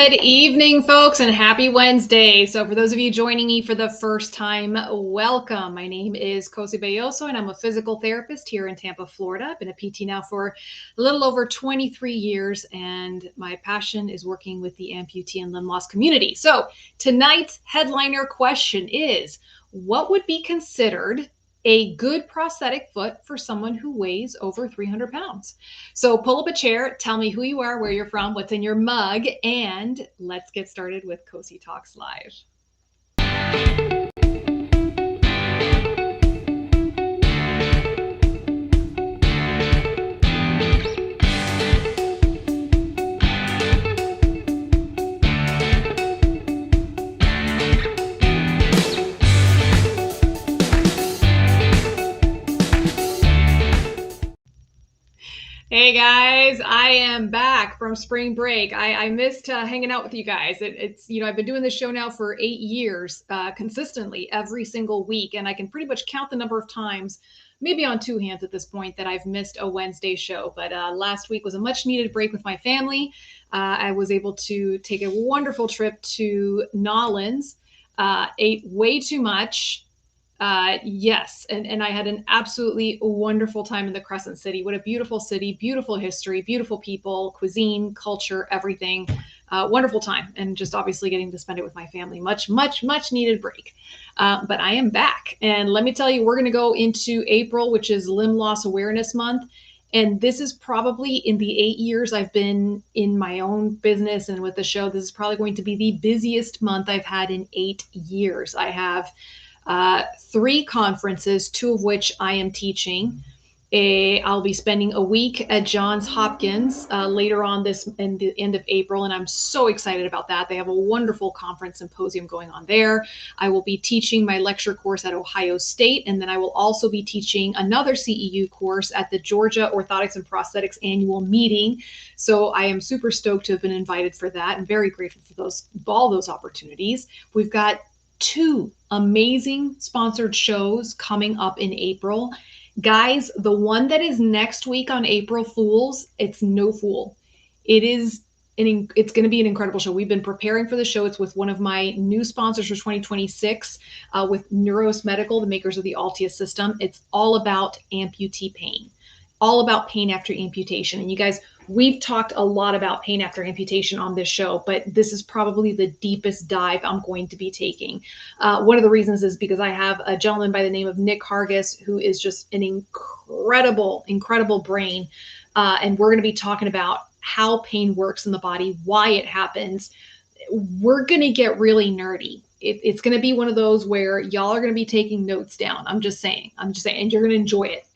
Good evening, folks, and happy Wednesday. So for those of you joining me for the first time, welcome. My name is Cosi Talks, and I'm a physical therapist here in Tampa, Florida. I've been a PT now for a little over 23 years, and my passion is working with the amputee and limb loss community. So tonight's headliner question is, what would be considered a good prosthetic foot for someone who weighs over 300 pounds? So pull up a chair, tell me who you are, where you're from, what's in your mug, and let's get started with Cosi Talks Live. Hey guys, I am back from spring break. I missed hanging out with you guys. It's I've been doing this show now for 8 years, consistently every single week, and I can pretty much count the number of times, maybe on two hands at this point, that I've missed a Wednesday show. But last week was a much needed break with my family. I was able to take a wonderful trip to Nolens, ate way too much. Yes. And I had an absolutely wonderful time in the Crescent City. What a beautiful city, beautiful history, beautiful people, cuisine, culture, everything. Wonderful time. And just obviously getting to spend it with my family. Much needed break. But I am back. And let me tell you, we're going to go into April, which is Limb Loss Awareness Month. And this is probably, in the 8 years I've been in my own business and with the show, this is probably going to be the busiest month I've had in 8 years. I have 3 conferences, 2 of which I am teaching. I'll be spending a week at Johns Hopkins later on this in the end of April, and I'm so excited about that. They have a wonderful conference symposium going on there. I will be teaching my lecture course at Ohio State, and then I will also be teaching another CEU course at the Georgia Orthotics and Prosthetics annual meeting. So I am super stoked to have been invited for that, and very grateful for all those opportunities. We've got 2 amazing sponsored shows coming up in April. Guys, the one that is next week on April Fools, it's no fool. It's going to be an incredible show. We've been preparing for the show. It's with one of my new sponsors for 2026, with Neuros Medical, the makers of the Altia system. It's all about amputee pain, all about pain after amputation. And you guys, we've talked a lot about pain after amputation on this show, but this is probably the deepest dive I'm going to be taking. One of the reasons is because I have a gentleman by the name of Nick Hargis, who is just an incredible brain. And we're going to be talking about how pain works in the body, why it happens. We're going to get really nerdy. It's going to be one of those where y'all are going to be taking notes down. I'm just saying, and you're going to enjoy it.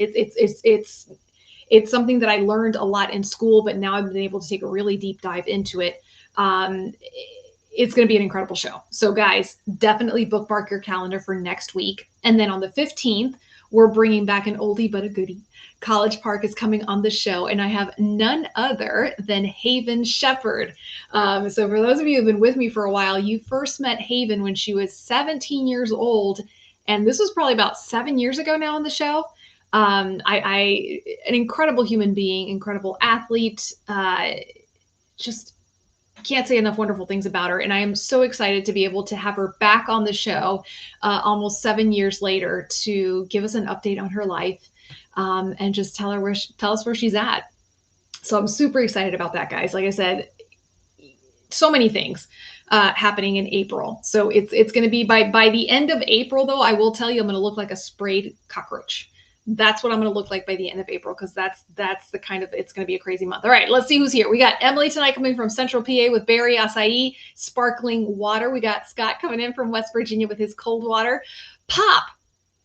It's something that I learned a lot in school, but now I've been able to take a really deep dive into it. It's going to be an incredible show. So guys, definitely bookmark your calendar for next week. And then on the 15th, we're bringing back an oldie but a goodie. College Park is coming on the show, and I have none other than Haven Shepherd. So for those of you who've been with me for a while, you first met Haven when she was 17 years old. And this was probably about 7 years ago now on the show. An incredible human being, incredible athlete, just can't say enough wonderful things about her. And I am so excited to be able to have her back on the show almost 7 years later to give us an update on her life and just tell us where she's at. So I'm super excited about that, guys. Like I said, so many things happening in April. So it's going to be by the end of April, though, I will tell you, I'm going to look like a sprayed cockroach. That's what I'm going to look like by the end of April, because that's the kind of, it's going to be a crazy month. All right, let's see who's here. We got Emily tonight coming from Central PA with berry acai, sparkling water. We got Scott coming in from West Virginia with his cold water. Pop,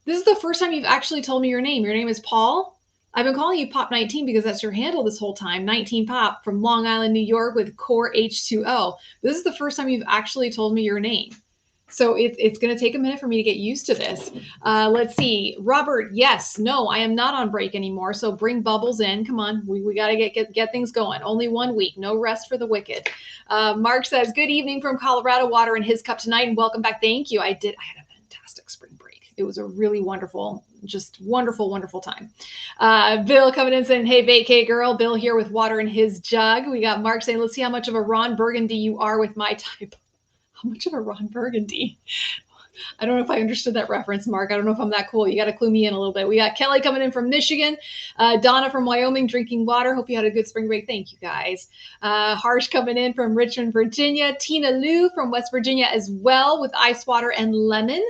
this is the first time you've actually told me your name. Your name is Paul. I've been calling you Pop 19 because that's your handle this whole time. 19 Pop from Long Island, New York with Core H2O. This is the first time you've actually told me your name. So it's going to take a minute for me to get used to this. Let's see. Robert, yes. No, I am not on break anymore. So bring Bubbles in. Come on. We got to get things going. Only 1 week. No rest for the wicked. Mark says, good evening from Colorado. Water in his cup tonight and welcome back. Thank you. I had a fantastic spring break. It was a really wonderful, just wonderful, wonderful time. Bill coming in saying, hey, vacay girl. Bill here with water in his jug. We got Mark saying, let's see how much of a Ron Burgundy you are with my type. How much of a Ron Burgundy? I don't know if I understood that reference, Mark. I don't know if I'm that cool. You got to clue me in a little bit. We got Kelly coming in from Michigan, Donna from Wyoming, drinking water. Hope you had a good spring break. Thank you, guys. Harsh coming in from Richmond, Virginia. Tina Lou from West Virginia as well with ice water and lemon.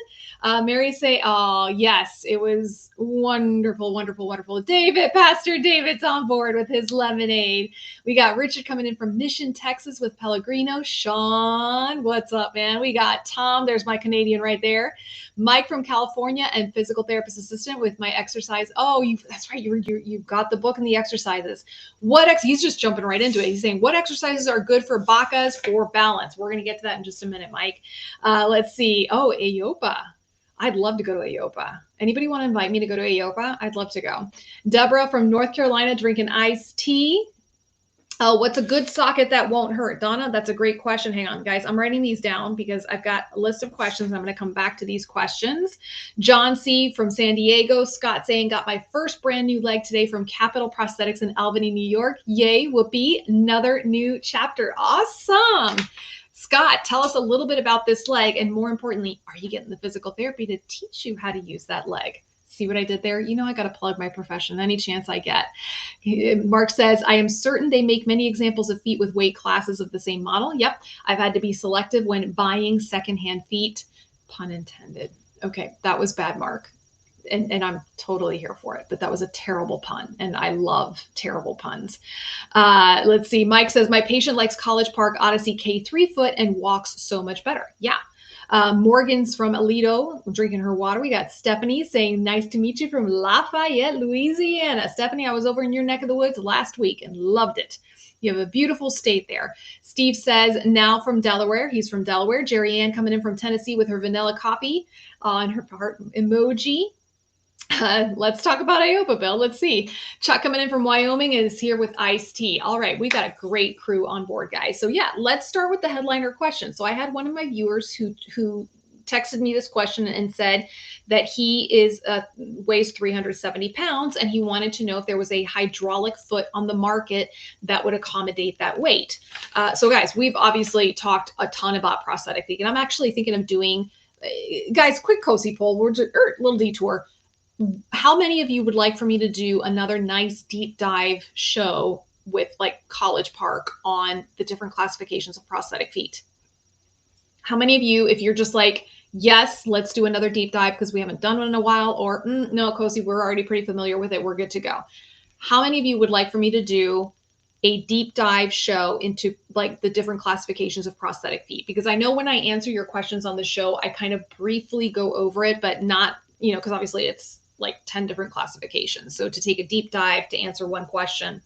Mary say, oh, yes, it was wonderful, wonderful, wonderful. David, Pastor David's on board with his lemonade. We got Richard coming in from Mission, Texas with Pellegrino. Sean, what's up, man? We got Tom. There's my Canadian right there. Mike from California and physical therapist assistant with my exercise. Oh, that's right. You got the book and the exercises. He's just jumping right into it. He's saying, what exercises are good for BACAs for balance? We're going to get to that in just a minute, Mike. Let's see. Oh, AYOPA. I'd love to go to AYOPA. Anybody want to invite me to go to AYOPA? I'd love to go. Deborah from North Carolina drinking iced tea. What's a good socket that won't hurt? Donna, that's a great question. Hang on, guys. I'm writing these down because I've got a list of questions. I'm going to come back to these questions. John C. from San Diego. Scott saying, got my first brand new leg today from Capital Prosthetics in Albany, New York. Yay, whoopee. Another new chapter. Awesome. Scott, tell us a little bit about this leg. And more importantly, are you getting the physical therapy to teach you how to use that leg? See what I did there? You know, I got to plug my profession any chance I get. Mark says, I am certain they make many examples of feet with weight classes of the same model. Yep. I've had to be selective when buying secondhand feet. Pun intended. Okay. That was bad, Mark. And I'm totally here for it, but that was a terrible pun. And I love terrible puns. Let's see. Mike says, my patient likes College Park Odyssey K3 foot and walks so much better. Yeah. Morgan's from Alito, drinking her water. We got Stephanie saying, nice to meet you from Lafayette, Louisiana. Stephanie, I was over in your neck of the woods last week and loved it. You have a beautiful state there. Steve says, now from Delaware. He's from Delaware. Jerry Ann coming in from Tennessee with her vanilla coffee on her heart emoji. Let's talk about AYOPA, Bill. Let's see. Chuck coming in from Wyoming is here with iced tea. All right. We got a great crew on board, guys. So yeah, let's start with the headliner question. So I had one of my viewers who texted me this question and said that he weighs 370 pounds and he wanted to know if there was a hydraulic foot on the market that would accommodate that weight. So guys, we've obviously talked a ton about prosthetic feet, and I'm actually thinking of doing, guys, quick Cosi poll, little detour. How many of you would like for me to do another nice deep dive show with like College Park on the different classifications of prosthetic feet? How many of you, if you're just like, yes, let's do another deep dive because we haven't done one in a while, or no, Cosi, we're already pretty familiar with it, we're good to go. How many of you would like for me to do a deep dive show into like the different classifications of prosthetic feet? Because I know when I answer your questions on the show, I kind of briefly go over it, but not, because obviously it's like 10 different classifications. So to take a deep dive to answer one question,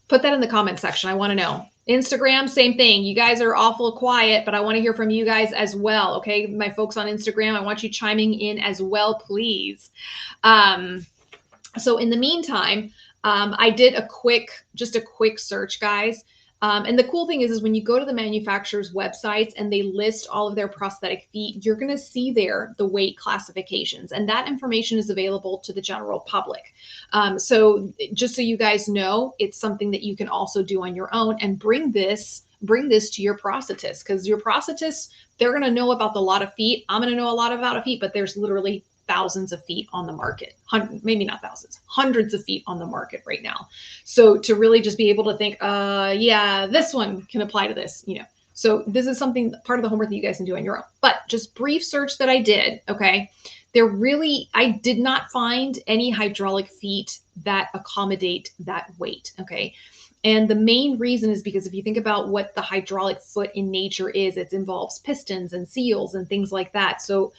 put that in the comment section. I want to know. Instagram, same thing. You guys are awful quiet, but I want to hear from you guys as well. Okay. My folks on Instagram, I want you chiming in as well, please. So in the meantime, I did just a quick search, guys. And the cool thing is when you go to the manufacturer's websites and they list all of their prosthetic feet, you're going to see there the weight classifications, and that information is available to the general public. So just so you guys know, it's something that you can also do on your own and bring this to your prosthetist, because your prosthetist, they're going to know about the lot of feet. I'm going to know a lot about feet, but there's literally thousands of feet on the market, maybe not thousands, hundreds of feet on the market right now. So to really just be able to think, yeah, this one can apply to this, so this is something, part of the homework that you guys can do on your own. But just brief search that I did. Okay. I did not find any hydraulic feet that accommodate that weight. Okay. And the main reason is because if you think about what the hydraulic foot in nature is, it involves pistons and seals and things like that. So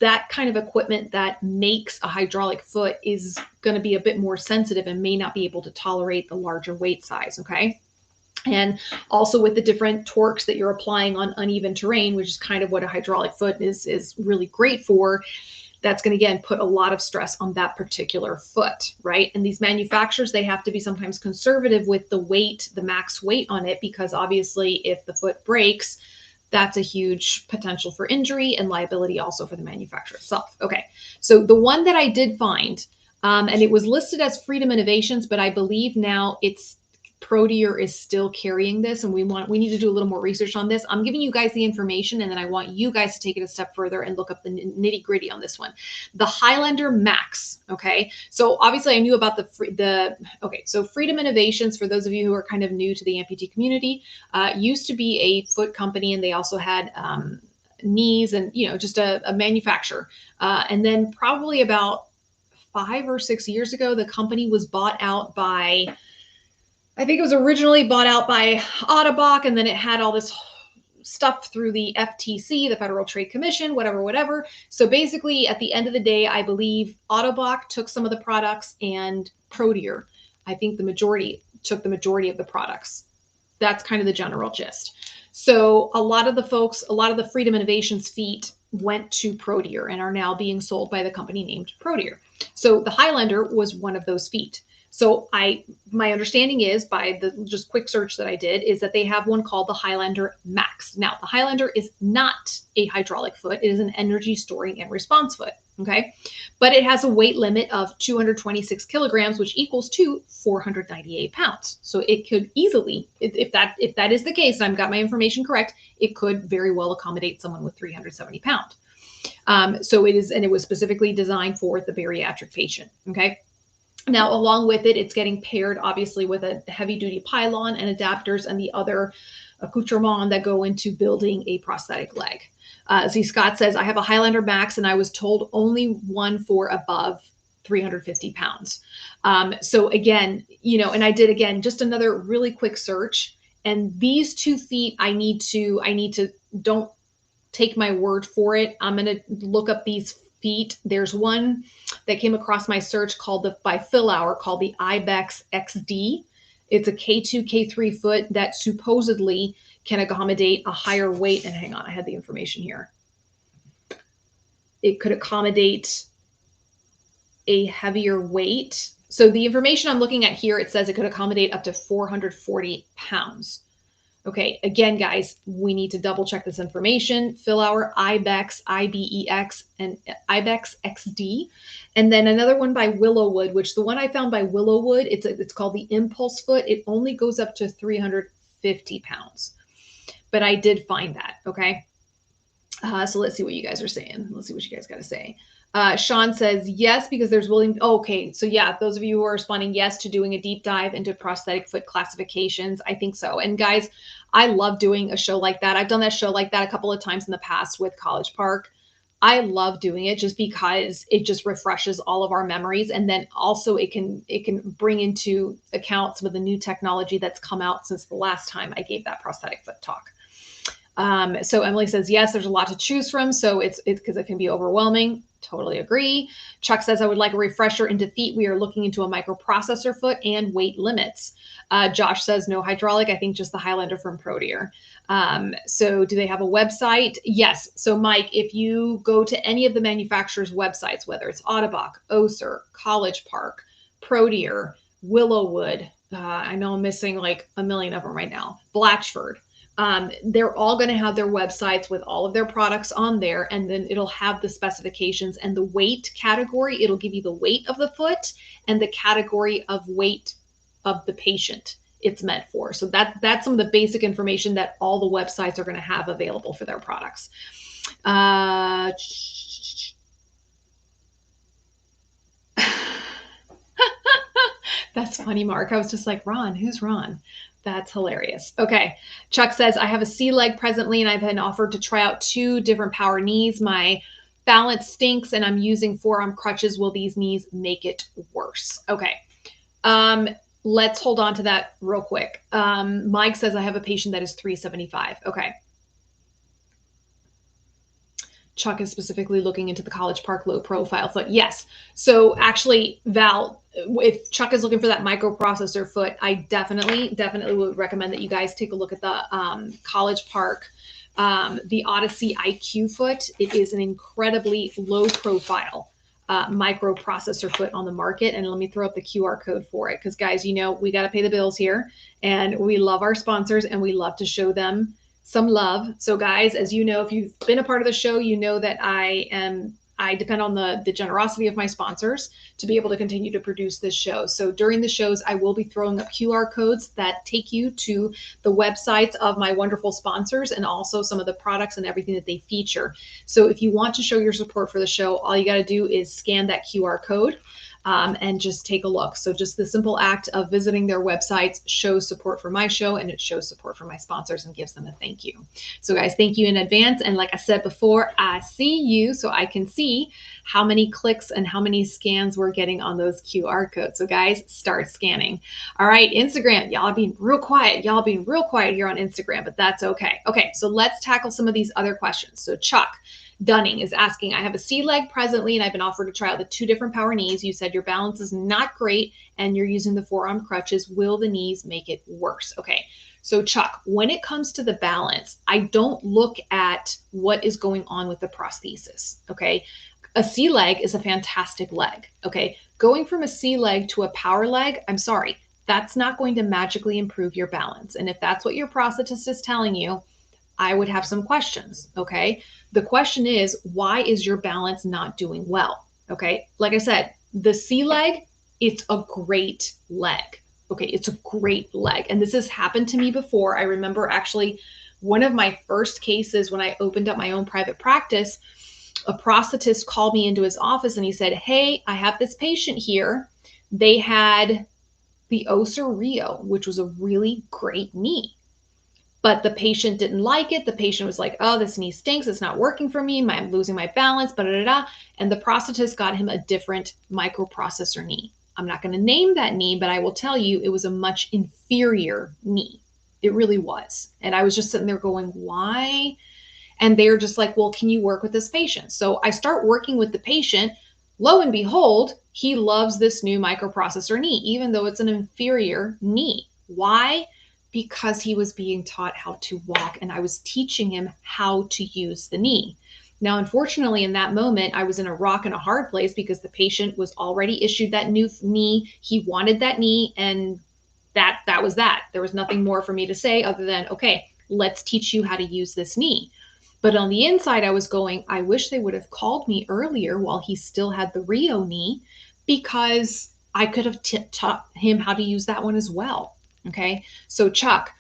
that kind of equipment that makes a hydraulic foot is going to be a bit more sensitive and may not be able to tolerate the larger weight size. Okay. And also with the different torques that you're applying on uneven terrain, which is kind of what a hydraulic foot is really great for, that's going to, again, put a lot of stress on that particular foot, right? And these manufacturers, they have to be sometimes conservative with the weight, the max weight on it, because obviously if the foot breaks, That's a huge potential for injury and liability also for the manufacturer itself. Okay, so the one that I did find, and it was listed as Freedom Innovations, but I believe now it's Proteer is still carrying this, and we need to do a little more research on this. I'm giving you guys the information, and then I want you guys to take it a step further and look up the nitty gritty on this one. The Highlander Max. Okay, so obviously I knew about so Freedom Innovations, for those of you who are kind of new to the amputee community, used to be a foot company, and they also had knees and just a manufacturer. And then probably about 5 or 6 years ago, the company was bought out by, I think it was originally bought out by Ottobock, and then it had all this stuff through the FTC, the Federal Trade Commission, whatever. So basically, at the end of the day, I believe Ottobock took some of the products, and Proteer, I think took the majority of the products. That's kind of the general gist. So a lot of the Freedom Innovations feet went to Proteer and are now being sold by the company named Proteer. So the Highlander was one of those feet. So my understanding is, by the just quick search that I did, is that they have one called the Highlander Max. Now, the Highlander is not a hydraulic foot. It is an energy storing and response foot. Okay. But it has a weight limit of 226 kilograms, which equals to 498 pounds. So it could easily, if that is the case, and I've got my information correct, it could very well accommodate someone with 370 pounds. So it was specifically designed for the bariatric patient. Okay. Now, along with it, it's getting paired, obviously, with a heavy-duty pylon and adapters and the other accoutrements that go into building a prosthetic leg. See, Scott says, I have a Highlander Max, and I was told only one for above 350 pounds. So again, and I did, again, just another really quick search. And these 2 feet, I need to, don't take my word for it. I'm going to look up these feet. There's one that came across my search by Phil Hour called the Ibex XD. It's a K2, K3 foot that supposedly can accommodate a higher weight. And hang on, I had the information here. It could accommodate a heavier weight. So the information I'm looking at here, it says it could accommodate up to 440 pounds. Okay, again, guys, we need to double check this information. Phil Hour, Ibex, IBEX, and Ibex XD. And then another one by Willowwood, which the one I found by Willowwood, it's called the Impulse Foot. It only goes up to 350 pounds. But I did find that, okay? So let's see what you guys are saying. Let's see what you guys got to say. Sean says, yes, because there's willing. Oh, okay. So yeah, those of you who are responding yes to doing a deep dive into prosthetic foot classifications, I think so. And guys, I love doing a show like that. I've done that show like that a couple of times in the past with College Park. I love doing it just because it just refreshes all of our memories. And then also it can bring into account some of the new technology that's come out since the last time I gave that prosthetic foot talk. So Emily says, yes, there's a lot to choose from. So it's because it can be overwhelming. Totally agree. Chuck says, I would like a refresher into feet. We are looking into a microprocessor foot and weight limits. Josh says, no hydraulic. I think just the Highlander from Proteer. So do they have a website? Yes. So Mike, if you go to any of the manufacturers' websites, whether it's Ottobock, Oser, College Park, Proteer, Willowwood, I know I'm missing like a million of them right now, Blatchford, they're all going to have their websites with all of their products on there, and then it'll have the specifications and the weight category. It'll give you the weight of the foot and the category of weight of the patient it's meant for. So that's some of the basic information that all the websites are going to have available for their products. That's funny, Mark. I was just like, Ron, who's Ron? That's hilarious. Okay. Chuck says, I have a C leg presently, and I've been offered to try out 2 different power knees. My balance stinks, and I'm using forearm crutches. Will these knees make it worse? Okay. Let's hold on to that real quick. Mike says, I have a patient that is 375. Okay. Chuck is specifically looking into the College Park low profile foot. Yes. So actually, Val, if Chuck is looking for that microprocessor foot, I definitely would recommend that you guys take a look at the College Park, the Odyssey IQ foot. It is an incredibly low profile microprocessor foot on the market. And let me throw up the QR code for it, because guys, we got to pay the bills here, and we love our sponsors, and we love to show them some love. So guys, as you know, if you've been a part of the show, you know that I depend on the generosity of my sponsors to be able to continue to produce this show. So during the shows, I will be throwing up QR codes that take you to the websites of my wonderful sponsors and also some of the products and everything that they feature. So if you want to show your support for the show, all you got to do is scan that QR code. And just take a look. So just the simple act of visiting their websites shows support for my show, and it shows support for my sponsors and gives them a thank you. So guys, thank you in advance. And like I said before, I see you so I can see how many clicks and how many scans we're getting on those QR codes. So guys, start scanning. All right, Instagram, y'all being real quiet. Y'all being real quiet here on Instagram, but that's okay. Okay, so let's tackle some of these other questions. So Chuck Dunning is asking, I have a C leg presently and I've been offered to try out the 2 different power knees. You said your balance is not great and you're using the forearm crutches. Will the knees make it worse? Okay. So Chuck, when it comes to the balance, I don't look at what is going on with the prosthesis. Okay. A C leg is a fantastic leg. Okay. Going from a C leg to a power leg, I'm sorry, that's not going to magically improve your balance. And if that's what your prosthetist is telling you, I would have some questions. Okay. The question is, why is your balance not doing well? Okay. Like I said, the C leg, it's a great leg. Okay. It's a great leg. And this has happened to me before. I remember actually one of my first cases when I opened up my own private practice, a prosthetist called me into his office and he said, hey, I have this patient here. They had the Oser Rio, which was a really great knee. But the patient didn't like it. The patient was like, oh, this knee stinks. It's not working for me. I'm losing my balance, and the prosthetist got him a different microprocessor knee. I'm not going to name that knee, but I will tell you it was a much inferior knee. It really was. And I was just sitting there going, why? And they're just like, well, can you work with this patient? So I start working with the patient. Lo and behold, he loves this new microprocessor knee, even though it's an inferior knee. Why? Because he was being taught how to walk and I was teaching him how to use the knee. Now, unfortunately, in that moment, I was in a rock and a hard place because the patient was already issued that new knee. He wanted that knee, and that was that. There was nothing more for me to say other than, okay, let's teach you how to use this knee. But on the inside, I was going, I wish they would have called me earlier while he still had the Rio knee, because I could have taught him how to use that one as well. Okay. So Chuck,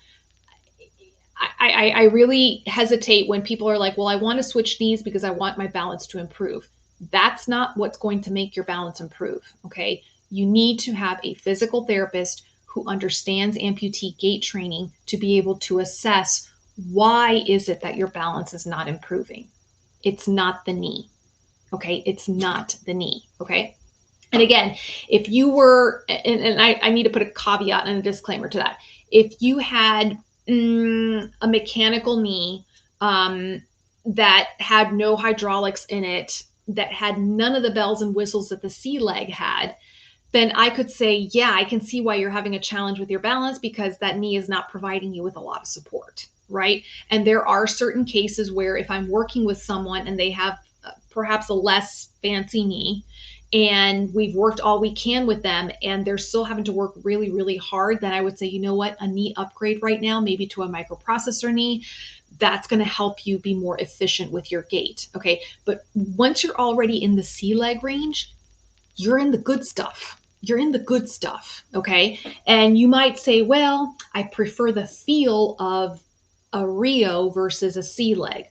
I really hesitate when people are like, well, I want to switch knees because I want my balance to improve. That's not what's going to make your balance improve. Okay. You need to have a physical therapist who understands amputee gait training to be able to assess why is it that your balance is not improving. It's not the knee. Okay. It's not the knee. Okay. And again, if you were, and I need to put a caveat and a disclaimer to that. If you had a mechanical knee that had no hydraulics in it, that had none of the bells and whistles that the C leg had, then I could say, yeah, I can see why you're having a challenge with your balance because that knee is not providing you with a lot of support, right? And there are certain cases where if I'm working with someone and they have perhaps a less fancy knee, and we've worked all we can with them and they're still having to work really, really hard, then I would say, you know what, a knee upgrade right now, maybe to a microprocessor knee, that's going to help you be more efficient with your gait. Okay. But once you're already in the C leg range, you're in the good stuff. You're in the good stuff. Okay. And you might say, well, I prefer the feel of a Rio versus a C leg.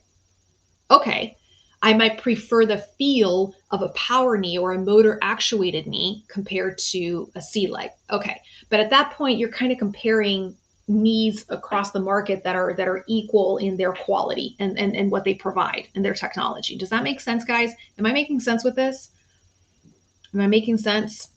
Okay. I might prefer the feel of a power knee or a motor actuated knee compared to a C leg. Okay. But at that point, you're kind of comparing knees across the market that are equal in their quality and what they provide and their technology. Does that make sense, guys? Am I making sense with this? Am I making sense?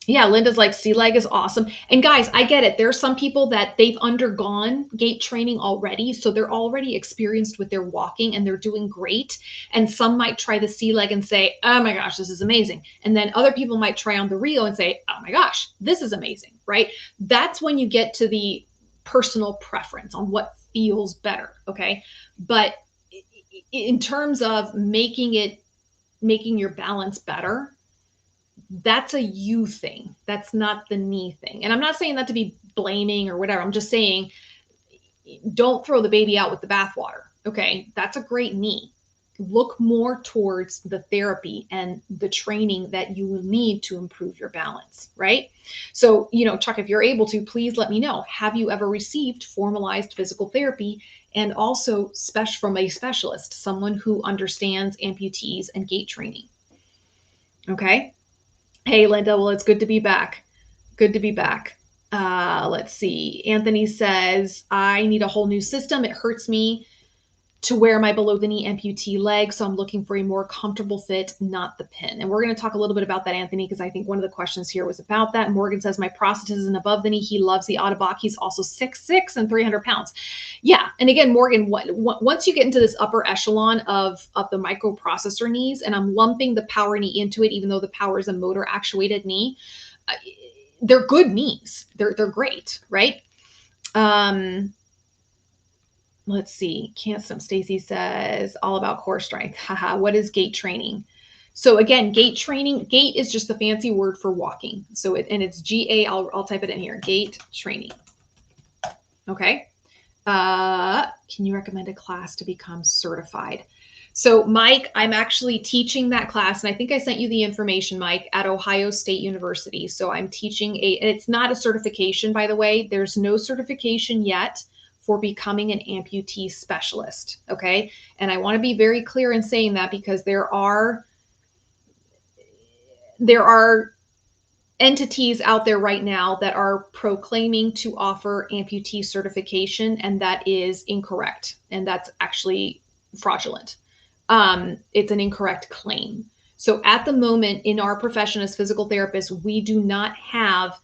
Yeah, Linda's like, C leg is awesome. And guys, I get it. There are some people that they've undergone gait training already. So they're already experienced with their walking and they're doing great. And some might try the C leg and say, oh my gosh, this is amazing. And then other people might try on the Rio and say, oh my gosh, this is amazing, right? That's when you get to the personal preference on what feels better, okay? But in terms of making your balance better, that's a you thing. That's not the knee thing. And I'm not saying that to be blaming or whatever. I'm just saying don't throw the baby out with the bathwater. Okay, that's a great knee. Look more towards the therapy and the training that you will need to improve your balance, right? So, Chuck, if you're able to, please let me know. Have you ever received formalized physical therapy and also from a specialist, someone who understands amputees and gait training? Okay. Hey, Linda. Well, it's good to be back. Good to be back. Let's see. Anthony says, I need a whole new system. It hurts me to wear my below the knee amputee leg. So I'm looking for a more comfortable fit, not the pin. And we're going to talk a little bit about that, Anthony, because I think one of the questions here was about that. Morgan says, my prosthetist isn't above the knee. He loves the Ottobock. He's also 6'6" and 300 pounds. Yeah. And again, Morgan, once you get into this upper echelon of the microprocessor knees, and I'm lumping the power knee into it, even though the power is a motor actuated knee, they're good knees. They're great, right? Let's see. Stacy says, all about core strength. Haha. What is gait training? So again, gait training, gait is just the fancy word for walking. So it's GA. I'll type it in here. Gait training. Okay. Can you recommend a class to become certified? So Mike, I'm actually teaching that class, and I think I sent you the information, Mike, at Ohio State University. So I'm teaching it's not a certification, by the way. There's no certification yet for becoming an amputee specialist. Okay. And I want to be very clear in saying that, because there are entities out there right now that are proclaiming to offer amputee certification, and that is incorrect. And that's actually fraudulent. It's an incorrect claim. So at the moment in our profession as physical therapists, we do not have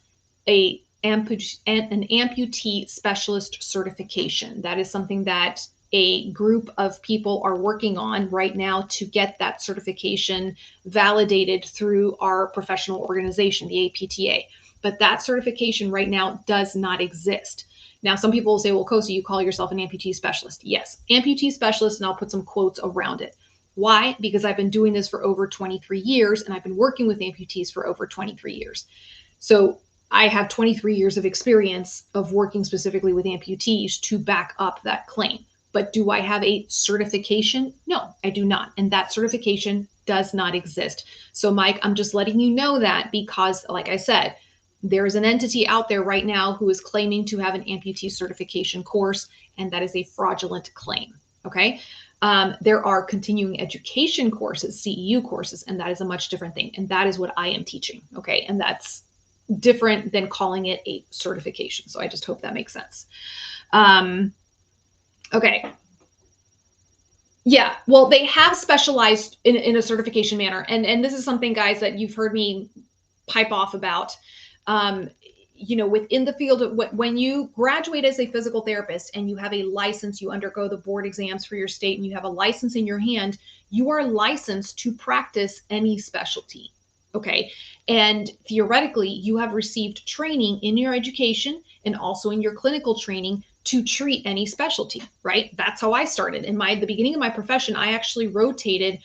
an amputee specialist certification. That is something that a group of people are working on right now to get that certification validated through our professional organization, the APTA. But that certification right now does not exist. Now, some people will say, well, Cosi, you call yourself an amputee specialist. Yes, amputee specialist, and I'll put some quotes around it. Why? Because I've been doing this for over 23 years, and I've been working with amputees for over 23 years. So I have 23 years of experience of working specifically with amputees to back up that claim. But do I have a certification? No, I do not. And that certification does not exist. So Mike, I'm just letting you know that, because like I said, there is an entity out there right now who is claiming to have an amputee certification course, and that is a fraudulent claim. Okay. There are continuing education courses, CEU courses, and that is a much different thing. And that is what I am teaching. Okay. And that's different than calling it a certification. So I just hope that makes sense. Okay. Yeah. Well, they have specialized in a certification manner. And this is something, guys, that you've heard me pipe off about. Within the field of when you graduate as a physical therapist and you have a license, you undergo the board exams for your state, and you have a license in your hand, you are licensed to practice any specialty. Okay. And theoretically, you have received training in your education and also in your clinical training to treat any specialty, right? That's how I started. In the beginning of my profession, I actually rotated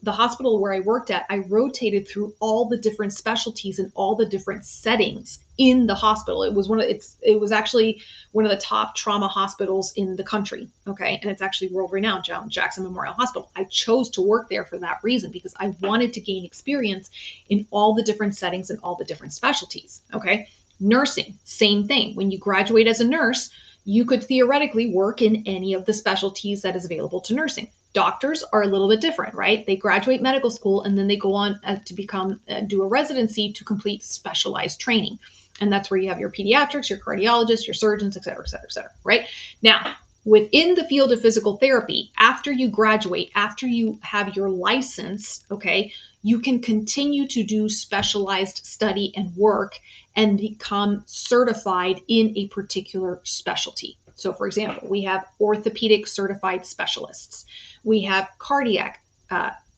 the hospital where I worked at. I rotated through all the different specialties and all the different settings in the hospital. It was actually one of the top trauma hospitals in the country. Okay. And it's actually world renowned, Jackson Memorial Hospital. I chose to work there for that reason, because I wanted to gain experience in all the different settings and all the different specialties. Okay. Nursing, same thing. When you graduate as a nurse, you could theoretically work in any of the specialties that is available to nursing. Doctors are a little bit different, right? They graduate medical school and then they go on to do a residency to complete specialized training. And that's where you have your pediatrics, your cardiologists, your surgeons, et cetera, et cetera, et cetera, right? Now, within the field of physical therapy, after you graduate, after you have your license, okay, you can continue to do specialized study and work and become certified in a particular specialty. So for example, we have orthopedic certified specialists. We have cardiac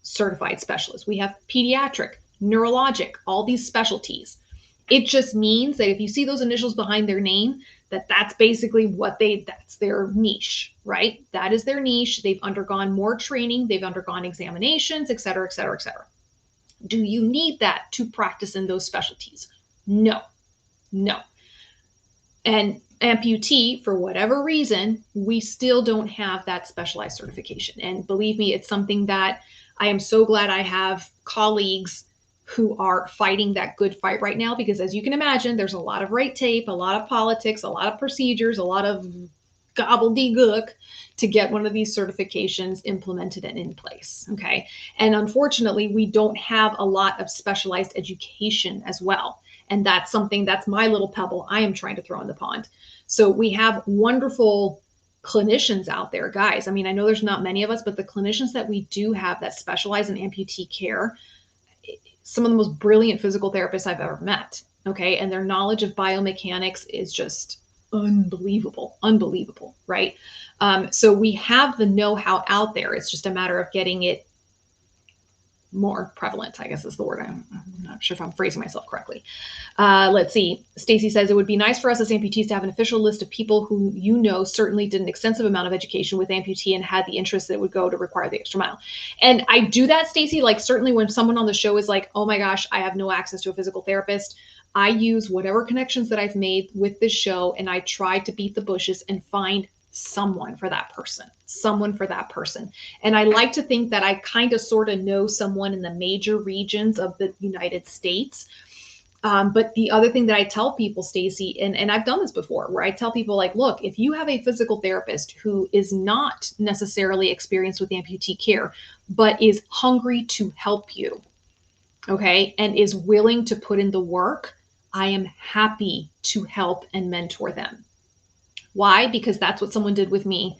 certified specialists. We have pediatric, neurologic, all these specialties. It just means that if you see those initials behind their name, that's basically that's their niche, right? That is their niche. They've undergone more training. They've undergone examinations, et cetera, et cetera, et cetera. Do you need that to practice in those specialties? No, no. And amputee, for whatever reason, we still don't have that specialized certification. And believe me, it's something that I am so glad I have colleagues who are fighting that good fight right now, because as you can imagine, there's a lot of red tape, a lot of politics, a lot of procedures, a lot of gobbledygook to get one of these certifications implemented and in place. Okay. And unfortunately, we don't have a lot of specialized education as well. And that's something, that's my little pebble I am trying to throw in the pond. So we have wonderful clinicians out there, guys. I mean, I know there's not many of us, but the clinicians that we do have that specialize in amputee care, some of the most brilliant physical therapists I've ever met. Okay. And their knowledge of biomechanics is just unbelievable, right? So we have the know-how out there. It's just a matter of getting it more prevalent, I guess is the word. I'm not sure if I'm phrasing myself correctly. Let's see. Stacy says, it would be nice for us as amputees to have an official list of people who certainly did an extensive amount of education with amputee and had the interest that would go to require the extra mile. And I do that, Stacy, like certainly when someone on the show is like, oh my gosh, I have no access to a physical therapist, I use whatever connections that I've made with this show, and I try to beat the bushes and find someone for that person. And I like to think that I kind of sort of know someone in the major regions of the United States. But the other thing that I tell people, Stacy, and I've done this before, where I tell people like, look, if you have a physical therapist who is not necessarily experienced with amputee care, but is hungry to help you, okay, and is willing to put in the work, I am happy to help and mentor them. Why? Because that's what someone did with me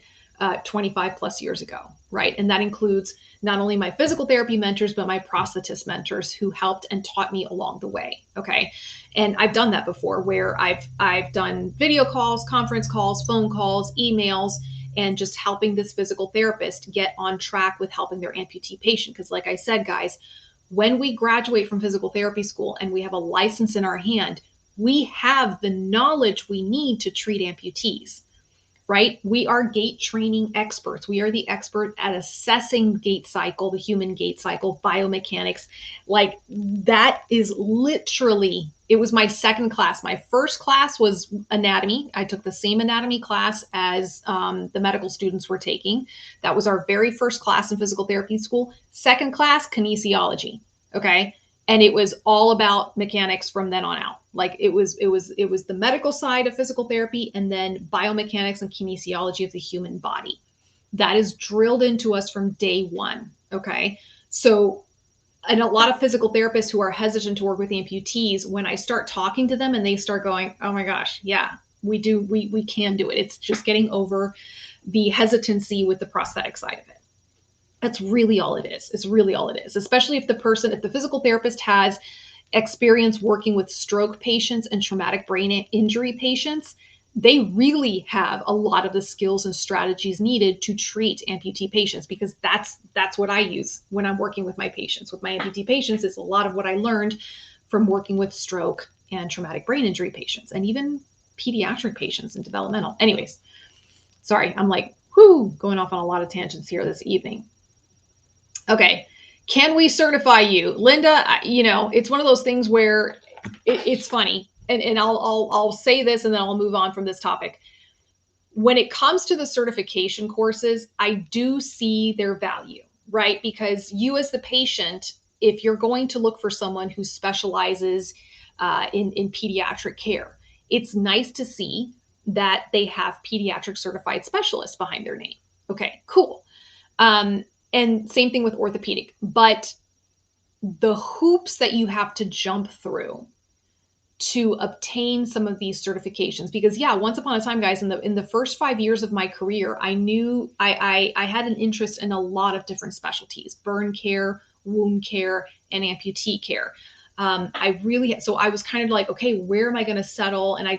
25 plus years ago, right? And that includes not only my physical therapy mentors, but my prosthetist mentors who helped and taught me along the way, okay? And I've done that before, where I've done video calls, conference calls, phone calls, emails, and just helping this physical therapist get on track with helping their amputee patient. Because like I said, guys, when we graduate from physical therapy school and we have a license in our hand, we have the knowledge we need to treat amputees, right? We are gait training experts. We are the expert at assessing gait cycle, the human gait cycle, biomechanics. Like that is literally, it was my second class. My first class was anatomy. I took the same anatomy class as the medical students were taking. That was our very first class in physical therapy school. Second class, kinesiology. Okay. And it was all about mechanics from then on out. Like it was the medical side of physical therapy, and then biomechanics and kinesiology of the human body. That is drilled into us from day one. Okay. So, and a lot of physical therapists who are hesitant to work with amputees, when I start talking to them and they start going, oh my gosh, yeah, we can do it. It's just getting over the hesitancy with the prosthetic side of it. That's really all it is. It's really all it is, especially if the physical therapist has experience working with stroke patients and traumatic brain injury patients, they really have a lot of the skills and strategies needed to treat amputee patients, because that's what I use when I'm working with my patients. With my amputee patients, it's a lot of what I learned from working with stroke and traumatic brain injury patients, and even pediatric patients and developmental. Anyways, sorry, I'm like, going off on a lot of tangents here this evening. Okay. Can we certify you? Linda, it's one of those things where it's funny. And I'll say this and then I'll move on from this topic. When it comes to the certification courses, I do see their value, right? Because you as the patient, if you're going to look for someone who specializes in pediatric care, it's nice to see that they have pediatric certified specialists behind their name. Okay, cool. And same thing with orthopedic, but the hoops that you have to jump through to obtain some of these certifications, because once upon a time, guys, in the first 5 years of my career, I knew I had an interest in a lot of different specialties: burn care, wound care, and amputee care. So I was kind of like, okay, where am I going to settle? And I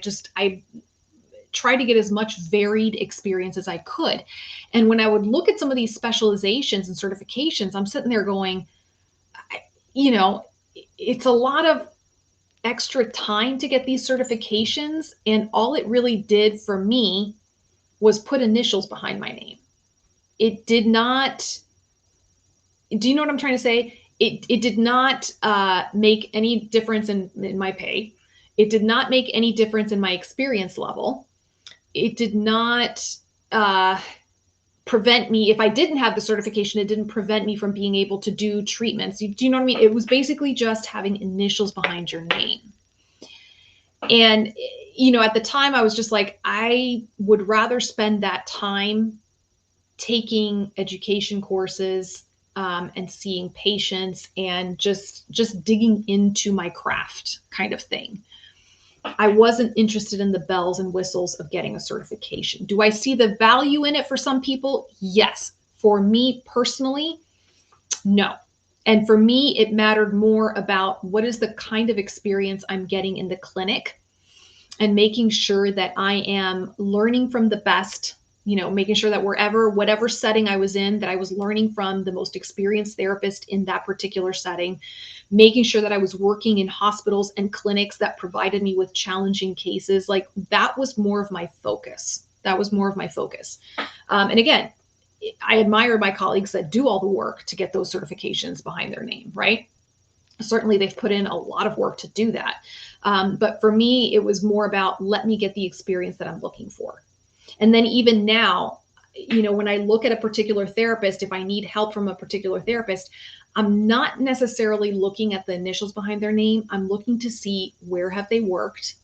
try to get as much varied experience as I could. And when I would look at some of these specializations and certifications, I'm sitting there going, it's a lot of extra time to get these certifications. And all it really did for me was put initials behind my name. It did not, do you know what I'm trying to say? It did not make any difference in my pay. It did not make any difference in my experience level. It did not prevent me, if I didn't have the certification, it didn't prevent me from being able to do treatments. Do you know what I mean? It was basically just having initials behind your name. And, you know, at the time I was just like, I would rather spend that time taking education courses and seeing patients and just digging into my craft kind of thing. I wasn't interested in the bells and whistles of getting a certification. Do I see the value in it for some people? Yes. For me personally, no. And for me, it mattered more about what is the kind of experience I'm getting in the clinic and making sure that I am learning from the best, you know, making sure that whatever setting I was in, that I was learning from the most experienced therapist in that particular setting, making sure that I was working in hospitals and clinics that provided me with challenging cases. Like that was more of my focus. That was more of my focus. And again, I admire my colleagues that do all the work to get those certifications behind their name, right? Certainly they've put in a lot of work to do that. But for me, it was more about let me get the experience that I'm looking for. And then even now, you know, when I look at a particular therapist, if I need help from a particular therapist, I'm not necessarily looking at the initials behind their name. I'm looking to see where have they worked,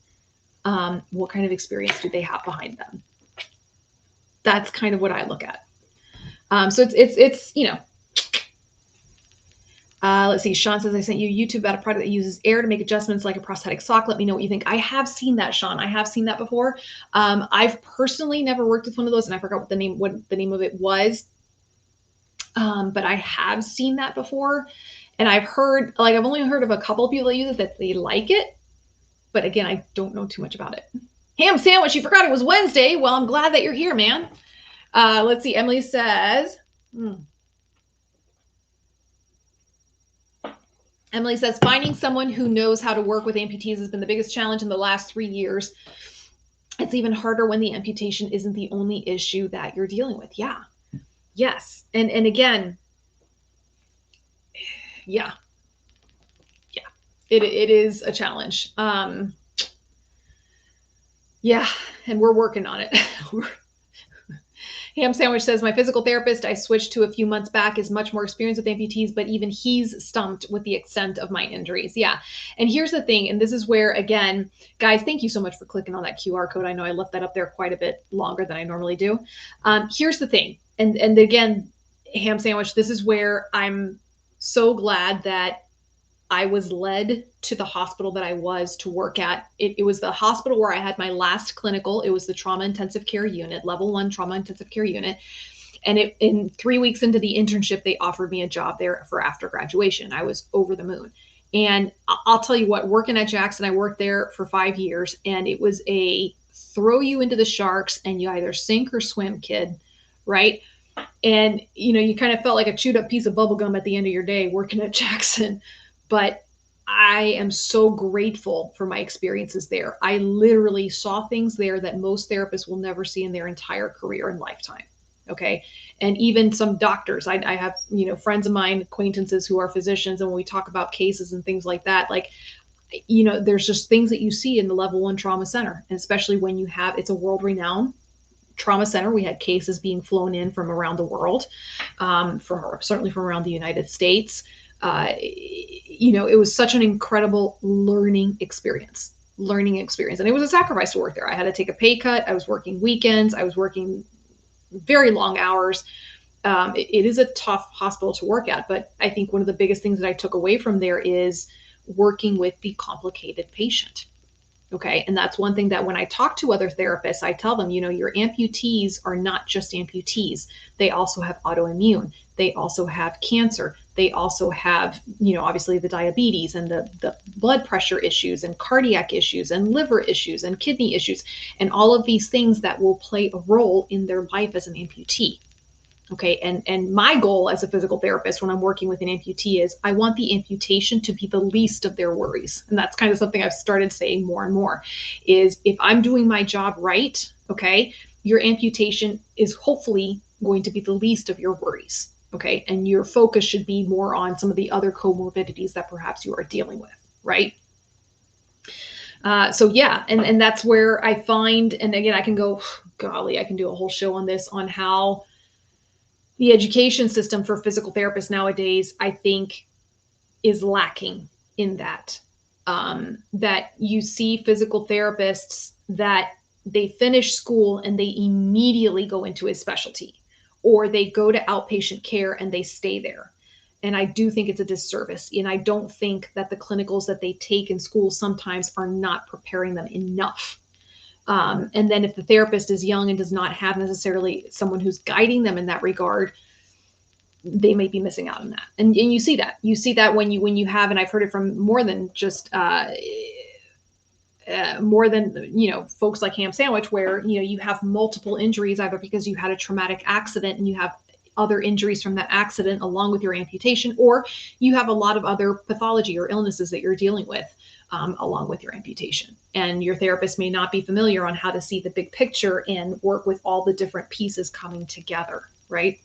what kind of experience do they have behind them. That's kind of what I look at. So it's you know, let's see. Sean says, I sent you YouTube about a product that uses air to make adjustments like a prosthetic sock. Let me know what you think. I have seen that, Sean. I have seen that before. I've personally never worked with one of those, and I forgot what the name of it was. But I have seen that before. And I've heard, like, I've only heard of a couple of people that use it that they like it. But again, I don't know too much about it. Ham sandwich, you forgot it was Wednesday. Well, I'm glad that you're here, man. Let's see. Emily says, Emily says, finding someone who knows how to work with amputees has been the biggest challenge in the last 3 years. It's even harder when the amputation isn't the only issue that you're dealing with. Yeah. Yes. And again, yeah. It is a challenge. Yeah. And we're working on it. Ham Sandwich says, my physical therapist I switched to a few months back is much more experienced with amputees, but even he's stumped with the extent of my injuries. Yeah. And here's the thing, and this is where, again, guys, thank you so much for clicking on that QR code. I know I left that up there quite a bit longer than I normally do. Here's the thing, and again, Ham Sandwich, this is where I'm so glad that I was led to the hospital that I was to work at. It was the hospital where I had my last clinical. It was the trauma intensive care unit, level 1 trauma intensive care unit. And in 3 weeks into the internship, they offered me a job there for after graduation. I was over the moon. And I'll tell you what, working at Jackson, I worked there for 5 years, and it was a throw you into the sharks and you either sink or swim, kid, right? And, you know, you kind of felt like a chewed up piece of bubble gum at the end of your day working at Jackson. But I am so grateful for my experiences there. I literally saw things there that most therapists will never see in their entire career and lifetime. Okay. And even some doctors, I have, you know, friends of mine, acquaintances who are physicians. And when we talk about cases and things like that, like, you know, there's just things that you see in the level 1 trauma center. And especially when you have, it's a world renowned trauma center. We had cases being flown in from around the world, certainly from around the United States. You know, it was such an incredible learning experience. And it was a sacrifice to work there. I had to take a pay cut. I was working weekends. I was working very long hours. It is a tough hospital to work at, but I think one of the biggest things that I took away from there is working with the complicated patient. Okay. And that's one thing that when I talk to other therapists, I tell them, you know, your amputees are not just amputees. They also have autoimmune. They also have cancer. They also have, you know, obviously the diabetes and the blood pressure issues and cardiac issues and liver issues and kidney issues and all of these things that will play a role in their life as an amputee. Okay. And my goal as a physical therapist when I'm working with an amputee is I want the amputation to be the least of their worries. And that's kind of something I've started saying more and more is if I'm doing my job right, okay, your amputation is hopefully going to be the least of your worries. Okay. And your focus should be more on some of the other comorbidities that perhaps you are dealing with, right? So yeah, and that's where I find, and again, I can go, golly, I can do a whole show on this, on how the education system for physical therapists nowadays, I think, is lacking in that. That you see physical therapists that they finish school and they immediately go into a specialty, or they go to outpatient care and they stay there. And I do think it's a disservice. And I don't think that the clinicals that they take in school sometimes are not preparing them enough. And then if the therapist is young and does not have necessarily someone who's guiding them in that regard, they may be missing out on that. And you see that. You see that when you have, and I've heard it from more than just more than, folks like Ham Sandwich, where, you have multiple injuries, either because you had a traumatic accident and you have other injuries from that accident along with your amputation, or you have a lot of other pathology or illnesses that you're dealing with along with your amputation. And your therapist may not be familiar on how to see the big picture and work with all the different pieces coming together, right?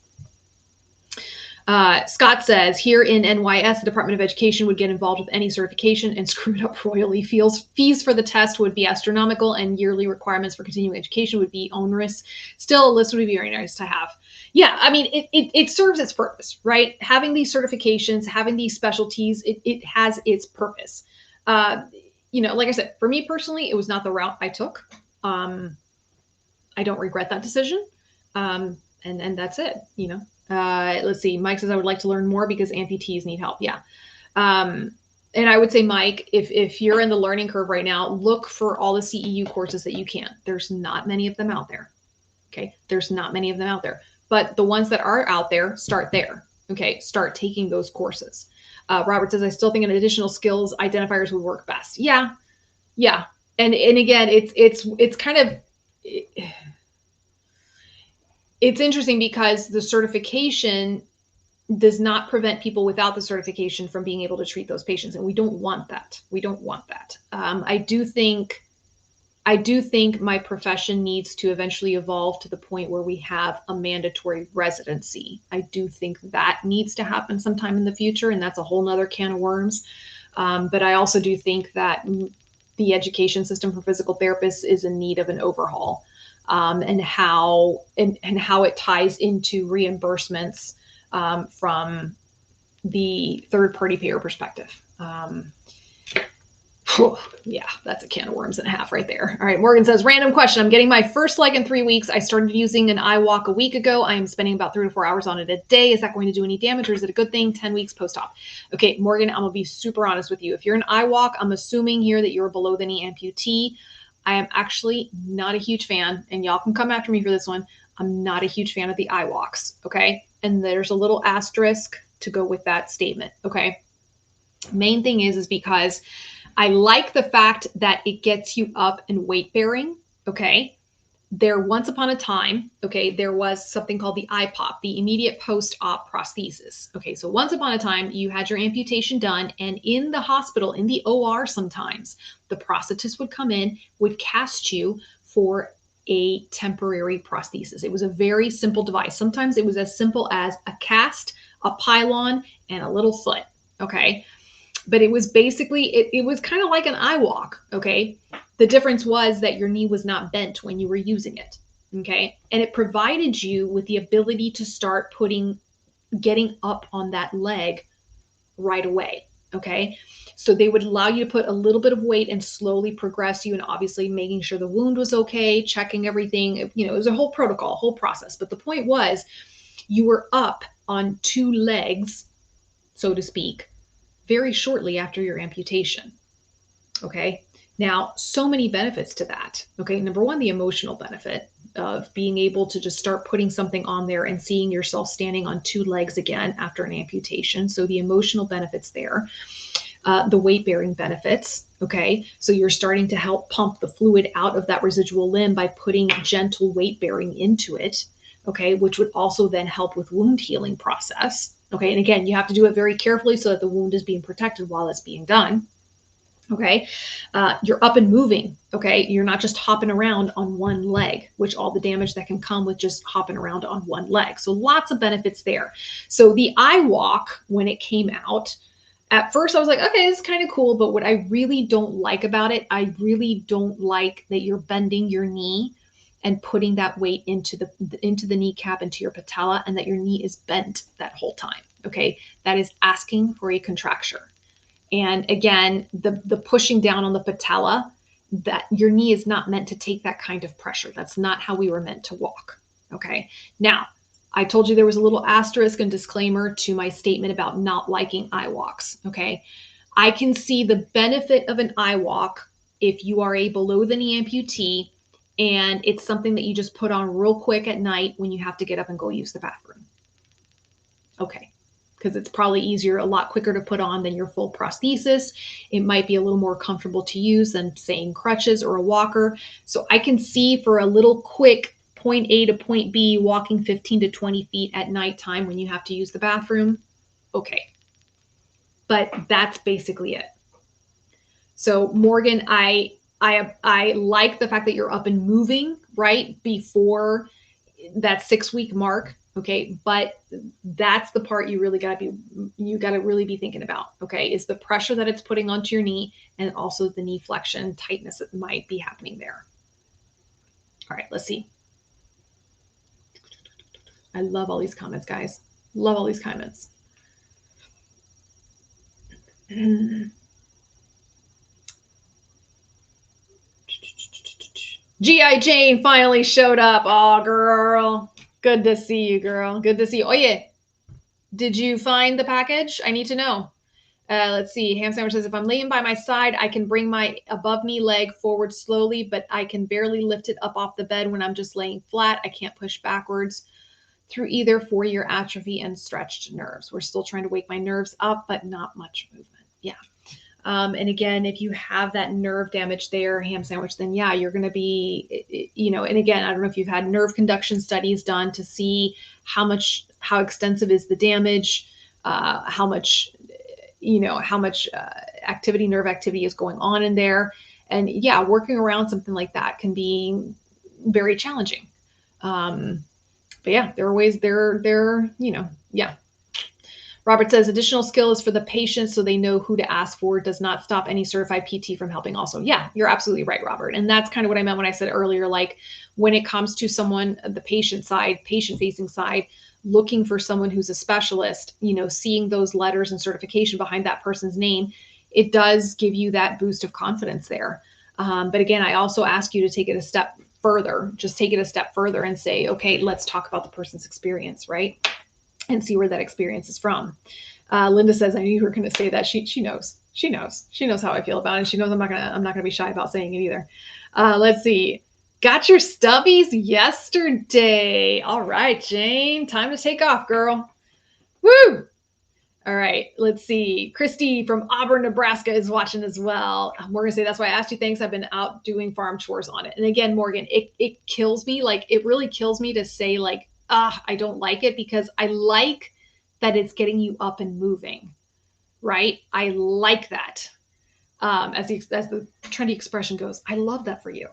Scott says, here in NYS, the Department of Education would get involved with any certification and screw it up royally. Fees for the test would be astronomical, and yearly requirements for continuing education would be onerous. Still, a list would be very nice to have. Yeah, I mean, it serves its purpose, right? Having these certifications, having these specialties, it has its purpose. Like I said, for me personally, it was not the route I took. I don't regret that decision. And that's it, let's see. Mike says, I would like to learn more because amputees need help. Yeah. And I would say, Mike, if you're in the learning curve right now, look for all the CEU courses that you can. There's not many of them out there. Okay. There's not many of them out there, but the ones that are out there, start there. Okay. Start taking those courses. Robert says, I still think an additional skills identifiers would work best. Yeah. Yeah. And again, it's kind of, it's interesting because the certification does not prevent people without the certification from being able to treat those patients. And we don't want that. We don't want that. I do think my profession needs to eventually evolve to the point where we have a mandatory residency. I do think that needs to happen sometime in the future, and that's a whole nother can of worms. But I also do think that the education system for physical therapists is in need of an overhaul, and how it ties into reimbursements from the third-party payer perspective. Yeah, that's a can of worms and a half right there. All right, Morgan says, random question. I'm getting my first leg in 3 weeks. I started using an iWalk a week ago. I am spending about 3 to 4 hours on it a day. Is that going to do any damage, or is it a good thing? 10 weeks post-op. Okay, Morgan, I'm going to be super honest with you. If you're an iWalk, I'm assuming here that you're below the knee amputee. I am actually not a huge fan, and y'all can come after me for this one. I'm not a huge fan of the iWalks, okay? And there's a little asterisk to go with that statement, okay? Main thing is because I like the fact that it gets you up and weight bearing, okay? Once upon a time, okay, there was something called the IPOP, the immediate post-op prosthesis. Okay, so once upon a time, you had your amputation done, and in the hospital, in the OR sometimes, the prosthetist would come in, would cast you for a temporary prosthesis. It was a very simple device. Sometimes it was as simple as a cast, a pylon, and a little foot, okay? But it was basically, it was kind of like an iWalk, okay? The difference was that your knee was not bent when you were using it, okay? And it provided you with the ability to start getting up on that leg right away, okay? So they would allow you to put a little bit of weight and slowly progress you, and obviously making sure the wound was okay, checking everything. It was a whole protocol, whole process. But the point was, you were up on 2 legs, so to speak, very shortly after your amputation, okay? Now, so many benefits to that, okay? Number one, the emotional benefit of being able to just start putting something on there and seeing yourself standing on 2 legs again after an amputation. So the emotional benefits there. The weight-bearing benefits, okay? So you're starting to help pump the fluid out of that residual limb by putting gentle weight-bearing into it, okay? Which would also then help with wound healing process. Okay, and again, you have to do it very carefully so that the wound is being protected while it's being done. Okay, you're up and moving. Okay, you're not just hopping around on 1 leg, which all the damage that can come with just hopping around on 1 leg. So lots of benefits there. So the iWalk, when it came out, At first I was like, okay, this is kind of cool. But what I really don't like about it, I really don't like that you're bending your knee and putting that weight into the kneecap, into your patella, and that your knee is bent that whole time. Okay. That is asking for a contracture. And again, the pushing down on the patella, that your knee is not meant to take that kind of pressure. That's not how we were meant to walk. Okay. Now, I told you there was a little asterisk and disclaimer to my statement about not liking eye walks. Okay. I can see the benefit of an eye walk if you are a below the knee amputee and it's something that you just put on real quick at night when you have to get up and go use the bathroom. Okay. Because it's probably easier, a lot quicker to put on than your full prosthesis. It might be a little more comfortable to use than saying crutches or a walker. So I can see for a little quick point A to point B, walking 15 to 20 feet at nighttime when you have to use the bathroom. Okay. But that's basically it. So Morgan, I like the fact that you're up and moving right before that 6-week mark. Okay. But that's the part you really got to really be thinking about. Okay. Is the pressure that it's putting onto your knee and also the knee flexion tightness that might be happening there. All right. Let's see. I love all these comments, guys. Love all these comments. G.I. Jane finally showed up. Oh, girl. Good to see you, girl. Good to see you. Oh, yeah. Did you find the package? I need to know. Let's see. Ham Sandwich says, if I'm laying by my side, I can bring my above knee leg forward slowly, but I can barely lift it up off the bed when I'm just laying flat. I can't push backwards through either 4-year atrophy and stretched nerves. We're still trying to wake my nerves up, but not much movement. Yeah. And again, if you have that nerve damage there, Ham Sandwich, then yeah, you're going to be, and again, I don't know if you've had nerve conduction studies done to see how extensive is the damage, how much activity, nerve activity is going on in there. And yeah, working around something like that can be very challenging. But yeah, there are ways yeah. Robert says additional skill is for the patient so they know who to ask for. It does not stop any certified PT from helping also. Yeah, you're absolutely right, Robert. And that's kind of what I meant when I said earlier, like when it comes to someone, the patient-facing side, looking for someone who's a specialist, seeing those letters and certification behind that person's name, it does give you that boost of confidence there. But again, I also ask you to take it a step further, just take it a step further and say, okay, let's talk about the person's experience, right? And see where that experience is from. Linda says, I knew you were going to say that. She knows how I feel about it. And she knows I'm not going to be shy about saying it either. Let's see. Got your stubbies yesterday. All right, Jane, time to take off, girl. Woo! All right, let's see. Christy from Auburn, Nebraska is watching as well. Morgan say, that's why I asked you. Thanks. I've been out doing farm chores on it. And again, Morgan, it kills me. Like, it really kills me to say, like, I don't like it, because I like that it's getting you up and moving, right? I like that. As the trendy expression goes, I love that for you.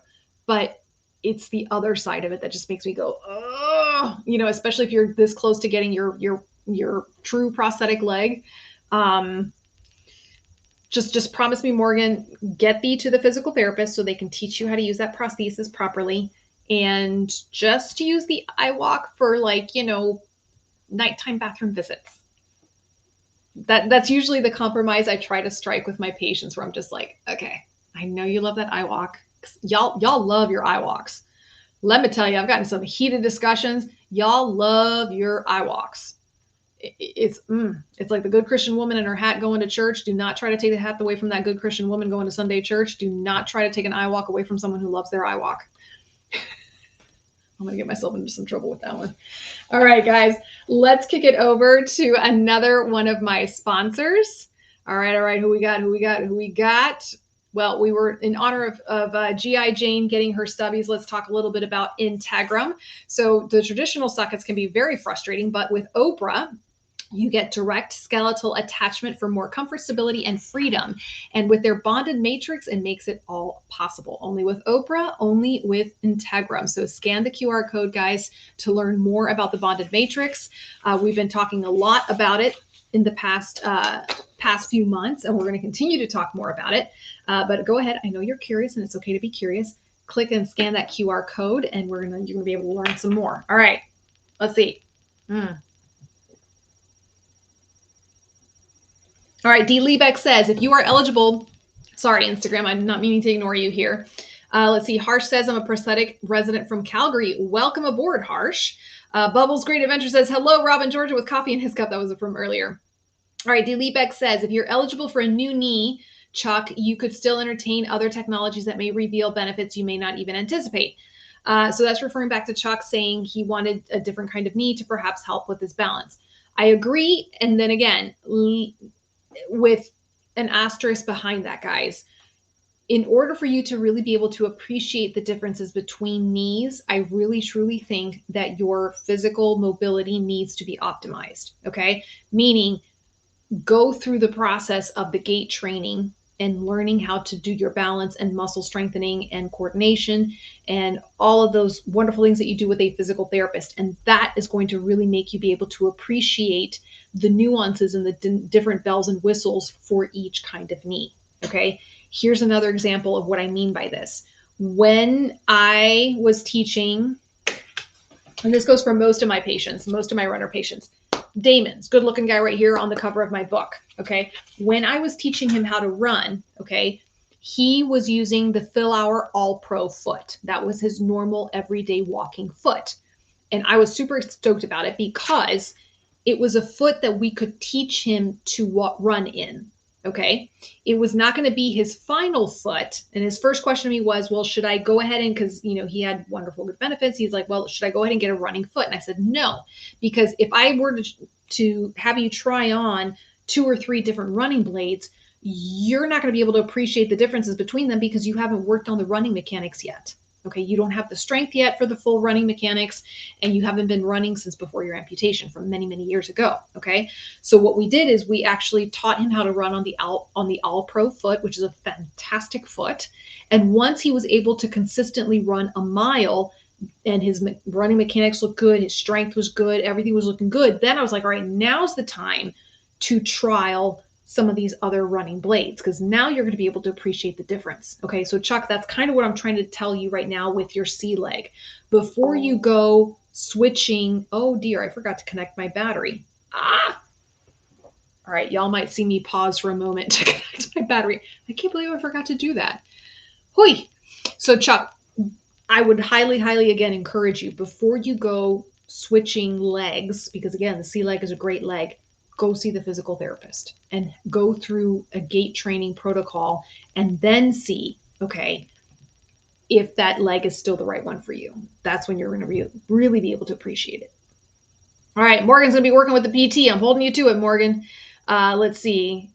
But it's the other side of it that just makes me go, oh, especially if you're this close to getting your true prosthetic leg. Just promise me, Morgan, get thee to the physical therapist so they can teach you how to use that prosthesis properly. And just use the eye walk for nighttime bathroom visits. That's usually the compromise I try to strike with my patients, where I'm just like, okay, I know you love that eye walk. Y'all love your eye walks. Let me tell you, I've gotten some heated discussions. Y'all love your eye walks. It's like the good Christian woman in her hat going to church. Do not try to take the hat away from that good Christian woman going to Sunday church. Do not try to take an eye walk away from someone who loves their eye walk. I'm going to get myself into some trouble with that one. All right, guys, let's kick it over to another one of my sponsors. All right. Who we got? Well, we were in honor of G.I. Jane getting her stubbies. Let's talk a little bit about Integrum. So the traditional sockets can be very frustrating, but with Oprah, you get direct skeletal attachment for more comfort, stability, and freedom. And with their bonded matrix, it makes it all possible. Only with Oprah, only with Integrum. So scan the QR code, guys, to learn more about the bonded matrix. We've been talking a lot about it in the past few months, and we're going to continue to talk more about it. But go ahead. I know you're curious, and it's okay to be curious. Click and scan that QR code, and you're going to be able to learn some more. All right, let's see. All right, D. Liebeck says, if you are eligible, sorry, Instagram, I'm not meaning to ignore you here. Let's see. Harsh says, I'm a prosthetic resident from Calgary. Welcome aboard, Harsh. Bubbles Great Adventure says, hello, Robin Georgia with coffee in his cup. That was from earlier. All right, D. Liebeck says, if you're eligible for a new knee, Chuck, you could still entertain other technologies that may reveal benefits you may not even anticipate. So that's referring back to Chuck saying he wanted a different kind of knee to perhaps help with his balance. I agree. And then again, with an asterisk behind that, guys, in order for you to really be able to appreciate the differences between knees, I really truly think that your physical mobility needs to be optimized. Okay. Meaning go through the process of the gait training and learning how to do your balance and muscle strengthening and coordination and all of those wonderful things that you do with a physical therapist. And that is going to really make you be able to appreciate the nuances and the different bells and whistles for each kind of knee. Okay. Here's another example of what I mean by this. When I was teaching, and this goes for most of my patients, most of my runner patients, Damon's good looking guy right here on the cover of my book. Okay. When I was teaching him how to run, okay, he was using the Philauer All Pro foot. That was his normal everyday walking foot. And I was super stoked about it because it was a foot that we could teach him to run in. Okay. It was not going to be his final foot. And his first question to me was, well, should I go ahead and, because, you know, he had wonderful good benefits. He's like, well, should I go ahead and get a running foot? And I said, no, because if I were to have you try on 2 or 3 different running blades, you're not going to be able to appreciate the differences between them because you haven't worked on the running mechanics yet. Okay. You don't have the strength yet for the full running mechanics, and you haven't been running since before your amputation from many, many years ago. Okay. So what we did is we actually taught him how to run on the All Pro foot, which is a fantastic foot. And once he was able to consistently run a mile and his running mechanics looked good, his strength was good, everything was looking good, then I was like, all right, now's the time to trial some of these other running blades, because now you're going to be able to appreciate the difference. Okay, so Chuck, that's kind of what I'm trying to tell you right now with your C leg. Before you go switching, oh dear, I forgot to connect my battery. All right, y'all might see me pause for a moment to connect my battery. I can't believe I forgot to do that. Hui. So Chuck, I would highly, highly, again, encourage you before you go switching legs, because again, the C leg is a great leg, go see the physical therapist and go through a gait training protocol and then see, okay, if that leg is still the right one for you. That's when you're going to really be able to appreciate it. All right, Morgan's going to be working with the PT. I'm holding you to it, Morgan. Let's see.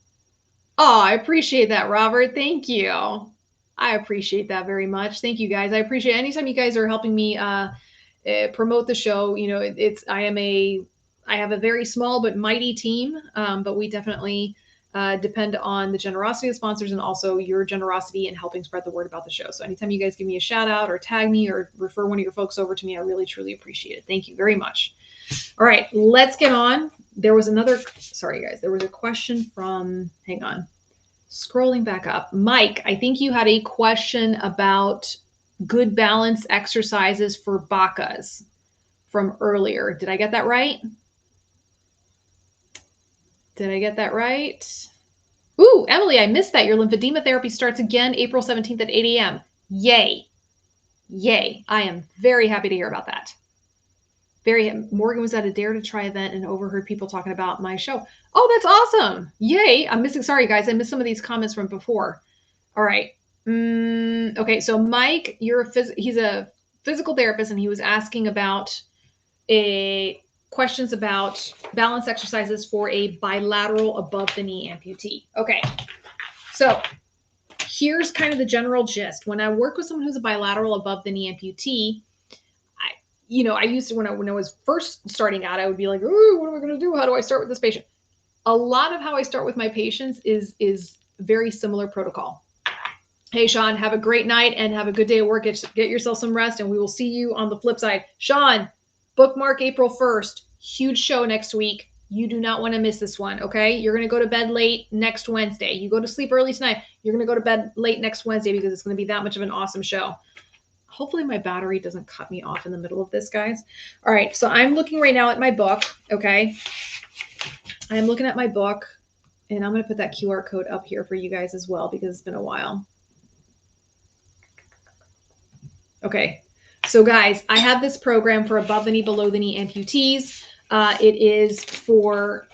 Oh, I appreciate that, Robert. Thank you. I appreciate that very much. Thank you, guys. I appreciate it. Anytime you guys are helping me promote the show, you know, I have a very small but mighty team, but we definitely depend on the generosity of sponsors and also your generosity in helping spread the word about the show. So anytime you guys give me a shout out or tag me or refer one of your folks over to me, I really, truly appreciate it. Thank you very much. All right, let's get on. There was sorry guys, there was a question from, hang on, scrolling back up. Mike, I think you had a question about good balance exercises for BACAs from earlier. Did I get that right? Did I get that right? Ooh, Emily, I missed that. Your lymphedema therapy starts again April 17th at 8 a.m. Yay. Yay. I am very happy to hear about that. Morgan was at a Dare to Try event and overheard people talking about my show. Oh, that's awesome. Yay. Sorry guys, I missed some of these comments from before. All right. Okay, so Mike, he's a physical therapist, and he was asking about questions about balance exercises for a bilateral above the knee amputee. Okay, so here's kind of the general gist. When I work with someone who's a bilateral above the knee amputee, I used to, when I was first starting out, I would be like, ooh, what am I going to do? How do I start with this patient? A lot of how I start with my patients is very similar protocol. Hey, Sean, have a great night and have a good day at work. Get yourself some rest, and we will see you on the flip side. Sean, bookmark April 1st. Huge show next week. You do not want to miss this one, okay? You're going to go to bed late next Wednesday. You go to sleep early tonight. You're going to go to bed late next Wednesday because it's going to be that much of an awesome show. Hopefully my battery doesn't cut me off in the middle of this, guys. All right, so I'm looking right now at my book, okay? I'm looking at my book, and I'm going to put that QR code up here for you guys as well because it's been a while. Okay, so guys, I have this program for above the knee, below the knee amputees. It is for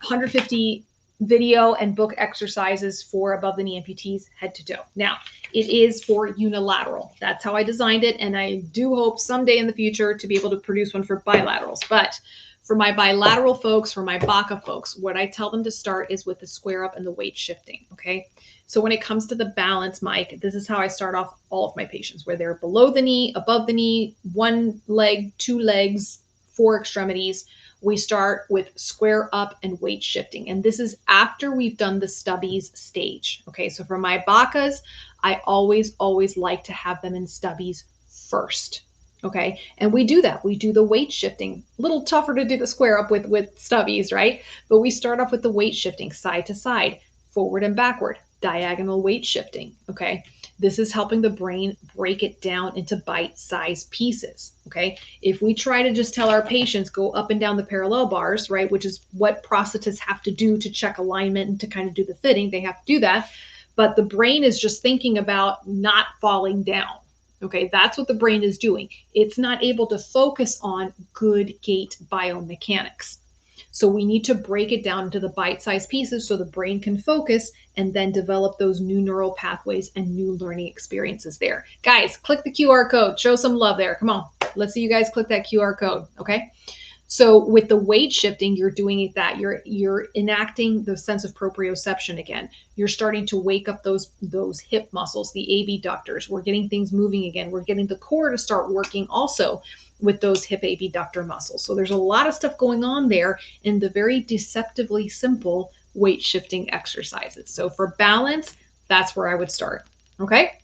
150 video and book exercises for above the knee amputees head to toe. Now, it is for unilateral. That's how I designed it. And I do hope someday in the future to be able to produce one for bilaterals. But for my bilateral folks, for my BACA folks, what I tell them to start is with the square up and the weight shifting. Okay. So when it comes to the balance, Mike, this is how I start off all of my patients, where they're below the knee, above the knee, one leg, two legs, four extremities. We start with square up and weight shifting. And this is after we've done the stubbies stage. Okay, so for my BACAs, I always like to have them in stubbies first. Okay, and we do that. We do the weight shifting. A little tougher to do the square up with stubbies, right? But we start off with the weight shifting, side to side, forward and backward, diagonal weight shifting. Okay, this is helping the brain break it down into bite-sized pieces, okay? If we try to just tell our patients go up and down the parallel bars, right, which is what prosthetists have to do to check alignment and to kind of do the fitting, they have to do that, but the brain is just thinking about not falling down, okay? That's what the brain is doing. It's not able to focus on good gait biomechanics. So we need to break it down into the bite-sized pieces so the brain can focus and then develop those new neural pathways and new learning experiences there. Guys, click the QR code. Show some love there. Come on. Let's see you guys click that QR code, okay? So with the weight shifting, you're doing that. You're enacting the sense of proprioception again. You're starting to wake up those hip muscles, the abductors. We're getting things moving again. We're getting the core to start working also with those hip abductor muscles. So there's a lot of stuff going on there in the very deceptively simple weight shifting exercises. So for balance, that's where I would start. Okay.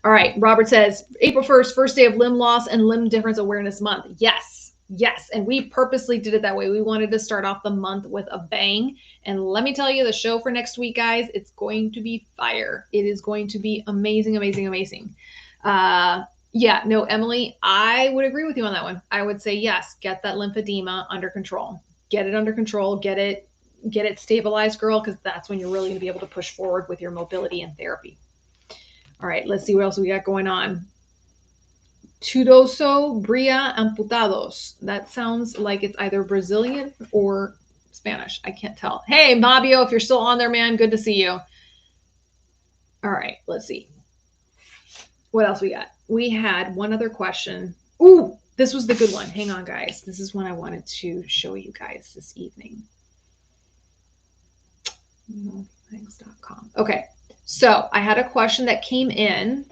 All right. Robert says April 1st, first day of limb loss and limb difference awareness month. Yes. Yes. And we purposely did it that way. We wanted to start off the month with a bang. And let me tell you, the show for next week, guys, it's going to be fire. It is going to be amazing, amazing, amazing. Yeah, no, Emily, I would agree with you on that one. I would say, yes, get that lymphedema under control. Get it under control. Get it stabilized, girl, because that's when you're really going to be able to push forward with your mobility and therapy. All right, let's see what else we got going on. Tudoso Bria Amputados. That sounds like it's either Brazilian or Spanish. I can't tell. Hey, Mabio, if you're still on there, man, good to see you. All right, let's see. What else we got? We had one other question. Ooh, this was the good one. Hang on, guys. This is one I wanted to show you guys this evening. Things.com. Okay, so I had a question that came in.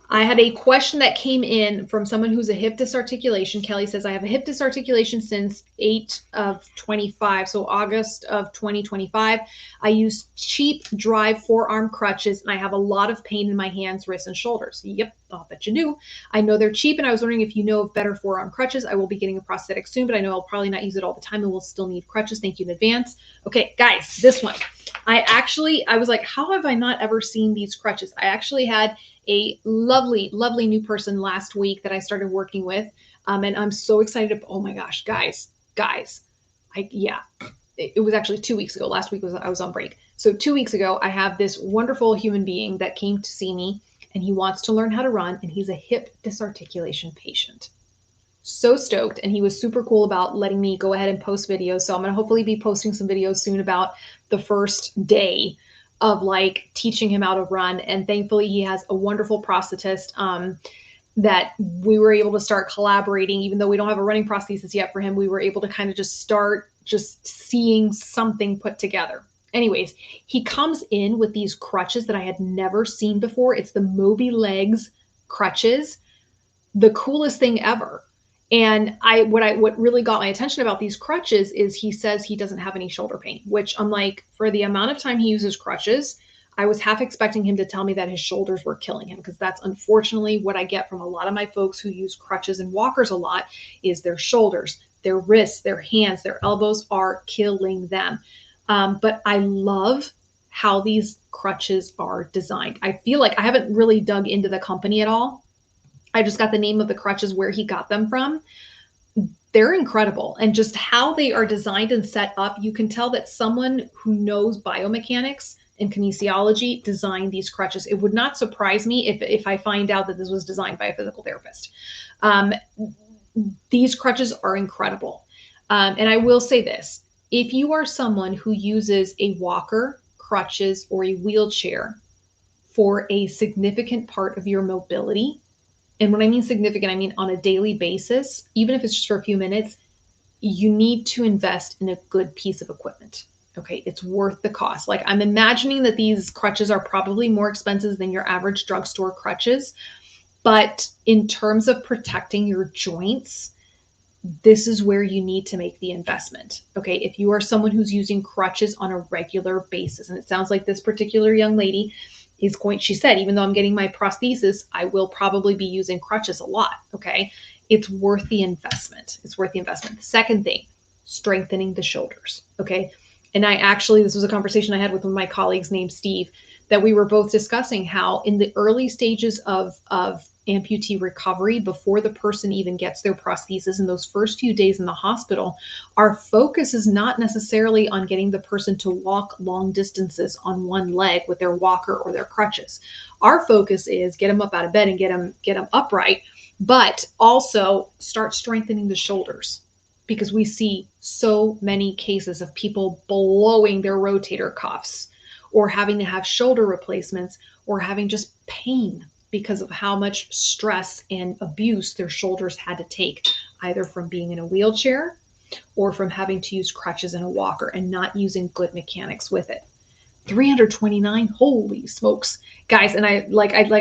I had a question that came in from someone who's a hip disarticulation. Kelly says, I have a hip disarticulation since 8/25, so August of 2025. I use cheap drive forearm crutches, and I have a lot of pain in my hands, wrists, and shoulders. Yep, I'll bet you do. I know they're cheap, and I was wondering if you know of better forearm crutches. I will be getting a prosthetic soon, but I know I'll probably not use it all the time and will still need crutches. Thank you in advance. Okay, guys, this one. I was like, how have I not ever seen these crutches? I actually had a lovely, lovely new person last week that I started working with. And I'm so excited. Oh my gosh, guys, it was actually 2 weeks ago. Last week I was on break. So 2 weeks ago, I have this wonderful human being that came to see me, and he wants to learn how to run, and he's a hip disarticulation patient. So stoked. And he was super cool about letting me go ahead and post videos. So I'm going to hopefully be posting some videos soon about the first day of like teaching him how to run. And thankfully he has a wonderful prosthetist that we were able to start collaborating. Even though we don't have a running prosthesis yet for him, we were able to kind of just start just seeing something put together. Anyways, he comes in with these crutches that I had never seen before. It's the Moby Legs crutches, the coolest thing ever. And what really got my attention about these crutches is he says he doesn't have any shoulder pain, which I'm like, for the amount of time he uses crutches, I was half expecting him to tell me that his shoulders were killing him, because that's unfortunately what I get from a lot of my folks who use crutches and walkers a lot, is their shoulders, their wrists, their hands, their elbows are killing them. But I love how these crutches are designed. I feel like I haven't really dug into the company at all. I just got the name of the crutches, where he got them from. They're incredible. And just how they are designed and set up, you can tell that someone who knows biomechanics and kinesiology designed these crutches. It would not surprise me if I find out that this was designed by a physical therapist. These crutches are incredible. And I will say this, if you are someone who uses a walker, crutches, or a wheelchair for a significant part of your mobility, and when I mean significant, I mean on a daily basis, even if it's just for a few minutes, you need to invest in a good piece of equipment. Okay, it's worth the cost. Like, I'm imagining that these crutches are probably more expensive than your average drugstore crutches, but in terms of protecting your joints, this is where you need to make the investment. Okay, if you are someone who's using crutches on a regular basis, and it sounds like this particular young lady is going, she said, even though I'm getting my prosthesis, I will probably be using crutches a lot. Okay, it's worth the investment. It's worth the investment. The second thing, strengthening the shoulders. Okay, and this was a conversation I had with one of my colleagues named Steve, that we were both discussing how in the early stages of amputee recovery, before the person even gets their prosthesis, in those first few days in the hospital, our focus is not necessarily on getting the person to walk long distances on one leg with their walker or their crutches. Our focus is get them up out of bed and get them upright, but also start strengthening the shoulders, because we see so many cases of people blowing their rotator cuffs, or having to have shoulder replacements, or having just pain because of how much stress and abuse their shoulders had to take, either from being in a wheelchair or from having to use crutches and a walker and not using good mechanics with it. $329, holy smokes, guys. And I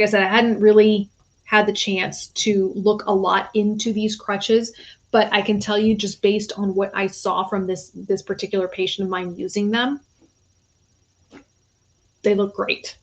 said, I hadn't really had the chance to look a lot into these crutches, but I can tell you, just based on what I saw from this particular patient of mine using them, they look great.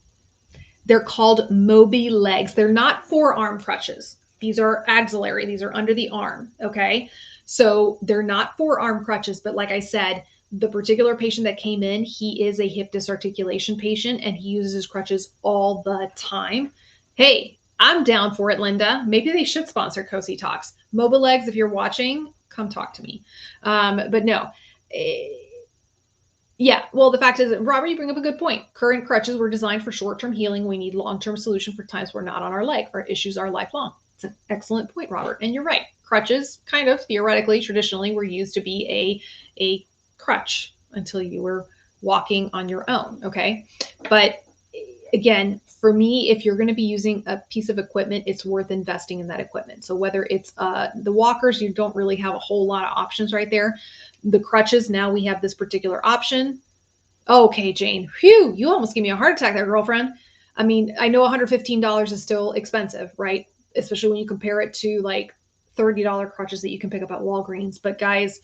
They're called Mobi legs. They're not forearm crutches. These are axillary. These are under the arm. Okay. So they're not forearm crutches, but like I said, the particular patient that came in, he is a hip dysarticulation patient, and he uses his crutches all the time. Hey, I'm down for it, Linda. Maybe they should sponsor Cosi Talks. Mobi legs, if you're watching, come talk to me. But no. Yeah, well, the fact is, Robert, you bring up a good point. Current crutches were designed for short-term healing. We need long-term solution for times we're not on our leg. Our issues are lifelong. It's an excellent point, Robert. And you're right. Crutches, kind of theoretically, traditionally, were used to be a crutch until you were walking on your own. Okay. But again, for me, if you're going to be using a piece of equipment, it's worth investing in that equipment. So whether it's the walkers, you don't really have a whole lot of options right there. The crutches, now we have this particular option. Okay, Jane, phew, you almost gave me a heart attack there, girlfriend. I mean, I know $115 is still expensive, right? Especially when you compare it to like $30 crutches that you can pick up at Walgreens. But guys,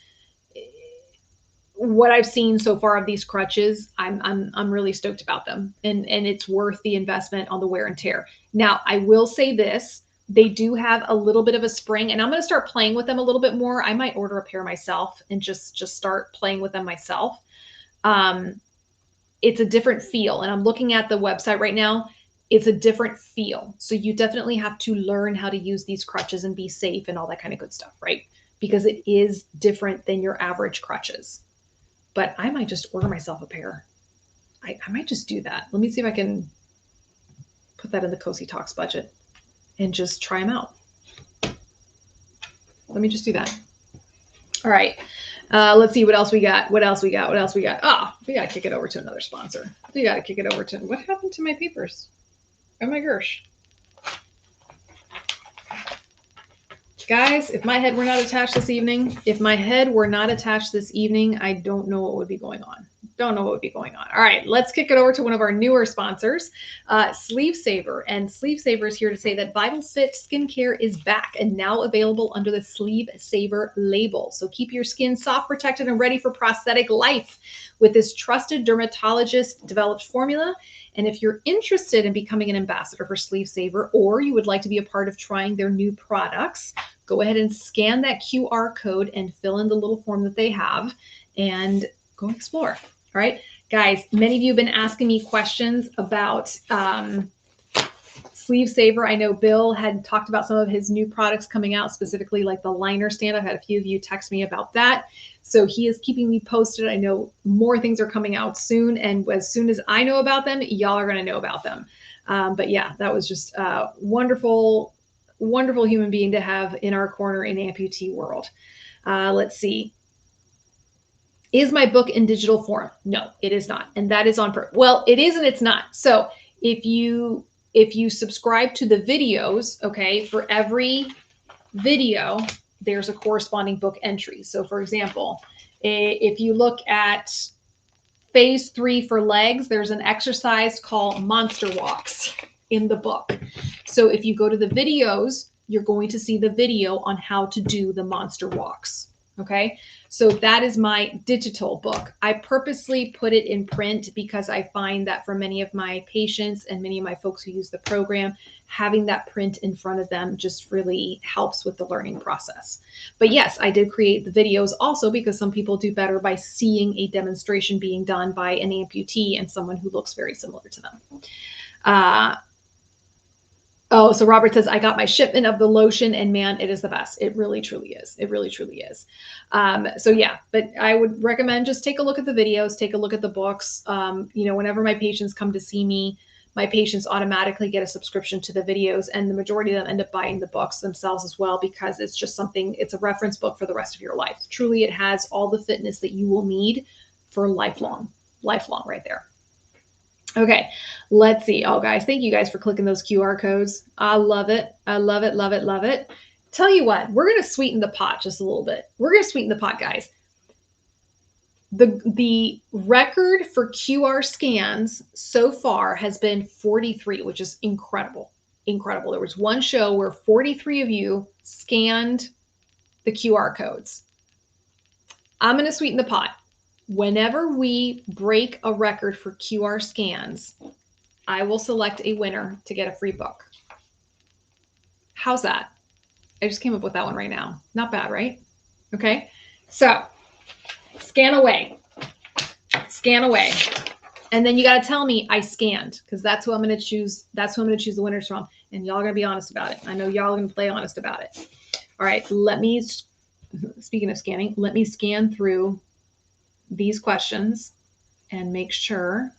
what I've seen so far of these crutches, I'm really stoked about them, and it's worth the investment on the wear and tear. Now, I will say this, they do have a little bit of a spring, and I'm going to start playing with them a little bit more. I might order a pair myself and just start playing with them myself. It's a different feel, and I'm looking at the website right now. It's a different feel. So you definitely have to learn how to use these crutches and be safe and all that kind of good stuff, right? Because it is different than your average crutches. But I might just order myself a pair. I might just do that. Let me see if I can put that in the Cosi Talks budget and just try them out. Let me just do that. All right. Let's see what else we got. What else we got? Oh, we got to kick it over to another sponsor. We got to kick it over to, what happened to my papers? Oh my gosh. Guys, if my head were not attached this evening, I don't know what would be going on. Don't know what would be going on. All right, let's kick it over to one of our newer sponsors, Sleeve Saver. And Sleeve Saver is here to say that Vital Fit Skincare is back and now available under the Sleeve Saver label. So keep your skin soft, protected, and ready for prosthetic life with this trusted dermatologist-developed formula. And if you're interested in becoming an ambassador for Sleeve Saver, or you would like to be a part of trying their new products, go ahead and scan that QR code and fill in the little form that they have and go explore. All right, guys, many of you have been asking me questions about Sleeve Saver. I know Bill had talked about some of his new products coming out, specifically like the liner stand. I've had a few of you text me about that. So he is keeping me posted. I know more things are coming out soon. And as soon as I know about them, y'all are going to know about them. But yeah, that was just a wonderful, wonderful human being to have in our corner in amputee world. Let's see. Is my book in digital form? No, it is not. And that is on purpose. Well, it is and it's not. So if you subscribe to the videos, okay, for every video, there's a corresponding book entry. So for example, if you look at phase 3 for legs, there's an exercise called monster walks in the book. So if you go to the videos, you're going to see the video on how to do the monster walks. Okay, so that is my digital book. I purposely put it in print because I find that for many of my patients and many of my folks who use the program, having that print in front of them just really helps with the learning process. But yes, I did create the videos also because some people do better by seeing a demonstration being done by an amputee and someone who looks very similar to them. Oh, so Robert says, I got my shipment of the lotion and man, it is the best. It really, truly is. It really, truly is. So yeah, but I would recommend just take a look at the videos, take a look at the books. You know, whenever my patients come to see me, my patients automatically get a subscription to the videos, and the majority of them end up buying the books themselves as well, because it's just something, it's a reference book for the rest of your life. Truly, it has all the fitness that you will need for lifelong right there. Okay, let's see. Oh, guys, thank you guys for clicking those QR codes. I love it. I love it, love it, love it. Tell you what, we're going to sweeten the pot just a little bit. We're going to sweeten the pot, guys. The record for QR scans so far has been 43, which is incredible. Incredible. There was one show where 43 of you scanned the QR codes. I'm going to sweeten the pot. Whenever we break a record for QR scans, I will select a winner to get a free book. How's that? I just came up with that one right now. Not bad, right? Okay. So scan away. Scan away. And then you got to tell me I scanned, because that's who I'm going to choose. That's who I'm going to choose the winners from. And y'all are going to be honest about it. I know y'all are going to play honest about it. All right. Speaking of scanning, let me scan through these questions and make sure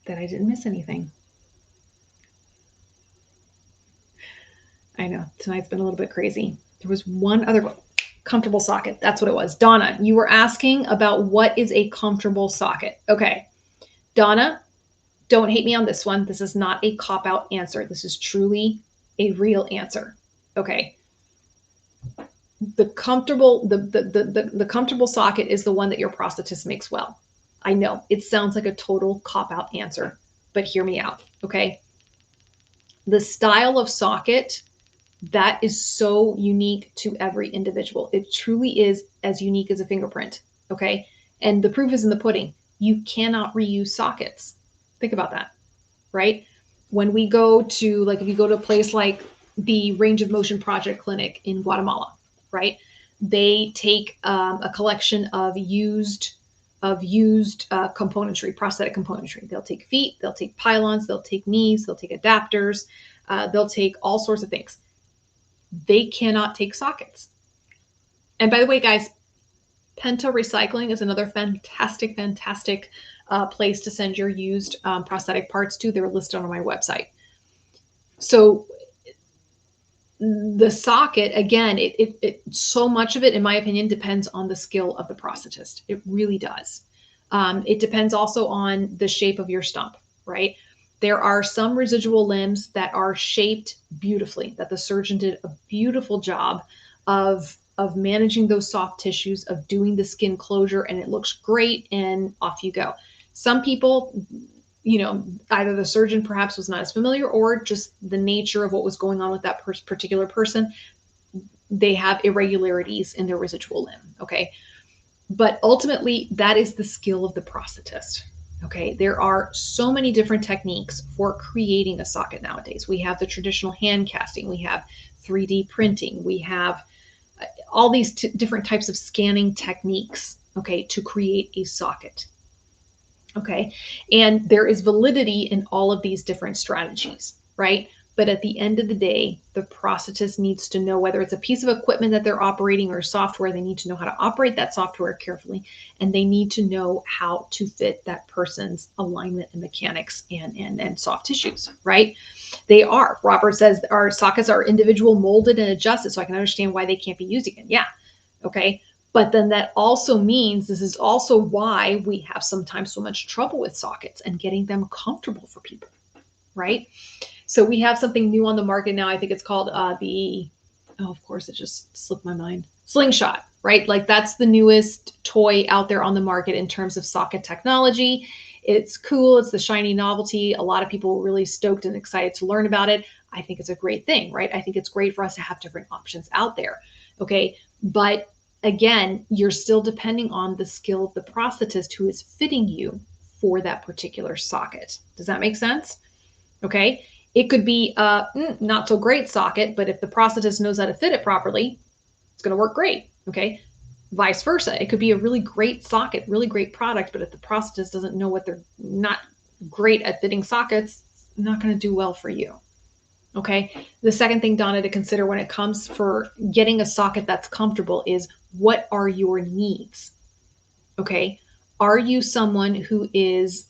that I didn't miss anything. I know tonight's been a little bit crazy. There was one other comfortable socket. That's what it was. Donna, you were asking about what is a comfortable socket. Okay. Donna, don't hate me on this one. This is not a cop-out answer. This is truly a real answer. Okay. The comfortable socket is the one that your prosthetist makes well. I know it sounds like a total cop-out answer, but hear me out, okay? The style of socket, that is so unique to every individual. It truly is as unique as a fingerprint, okay? And the proof is in the pudding. You cannot reuse sockets. Think about that, right? When we go to, like, if you go to a place like the Range of Motion Project Clinic in Guatemala, right? They take a collection of used componentry, prosthetic componentry. They'll take feet, they'll take pylons, they'll take knees, they'll take adapters, they'll take all sorts of things. They cannot take sockets. And by the way, guys, Penta Recycling is another fantastic place to send your used prosthetic parts to. They're listed on my website. So the socket, again, so much of it, in my opinion, depends on the skill of the prosthetist. It really does. It depends also on the shape of your stump, right? There are some residual limbs that are shaped beautifully, that the surgeon did a beautiful job of of managing those soft tissues, of doing the skin closure, and it looks great, and off you go. Some people, you know, either the surgeon perhaps was not as familiar, or just the nature of what was going on with that particular person, they have irregularities in their residual limb, okay? But ultimately, that is the skill of the prosthetist. Okay, there are so many different techniques for creating a socket nowadays. We have the traditional hand casting, we have 3D printing, we have all these different types of scanning techniques, okay, to create a socket. Okay, and there is validity in all of these different strategies, right? But at the end of the day, the prosthetist needs to know whether it's a piece of equipment that they're operating or software. They need to know how to operate that software carefully, and they need to know how to fit that person's alignment and mechanics and soft tissues, right? They are. Robert says our sockets are individual, molded, and adjusted, so I can understand why they can't be used again. Yeah, okay. But then that also means this is also why we have sometimes so much trouble with sockets and getting them comfortable for people, right? So we have something new on the market now. I think it's called of course, it just slipped my mind. Slingshot, right? Like that's the newest toy out there on the market in terms of socket technology. It's cool. It's the shiny novelty. A lot of people are really stoked and excited to learn about it. I think it's a great thing, right? I think it's great for us to have different options out there. Okay. But again, you're still depending on the skill of the prosthetist who is fitting you for that particular socket. Does that make sense? Okay. It could be a not so great socket, but if the prosthetist knows how to fit it properly, it's going to work great. Okay. Vice versa. It could be a really great socket, really great product, but if the prosthetist doesn't know what they're not great at fitting sockets, it's not going to do well for you. Okay. The second thing, Donna, to consider when it comes for getting a socket that's comfortable is what are your needs? Okay. Are you someone who is,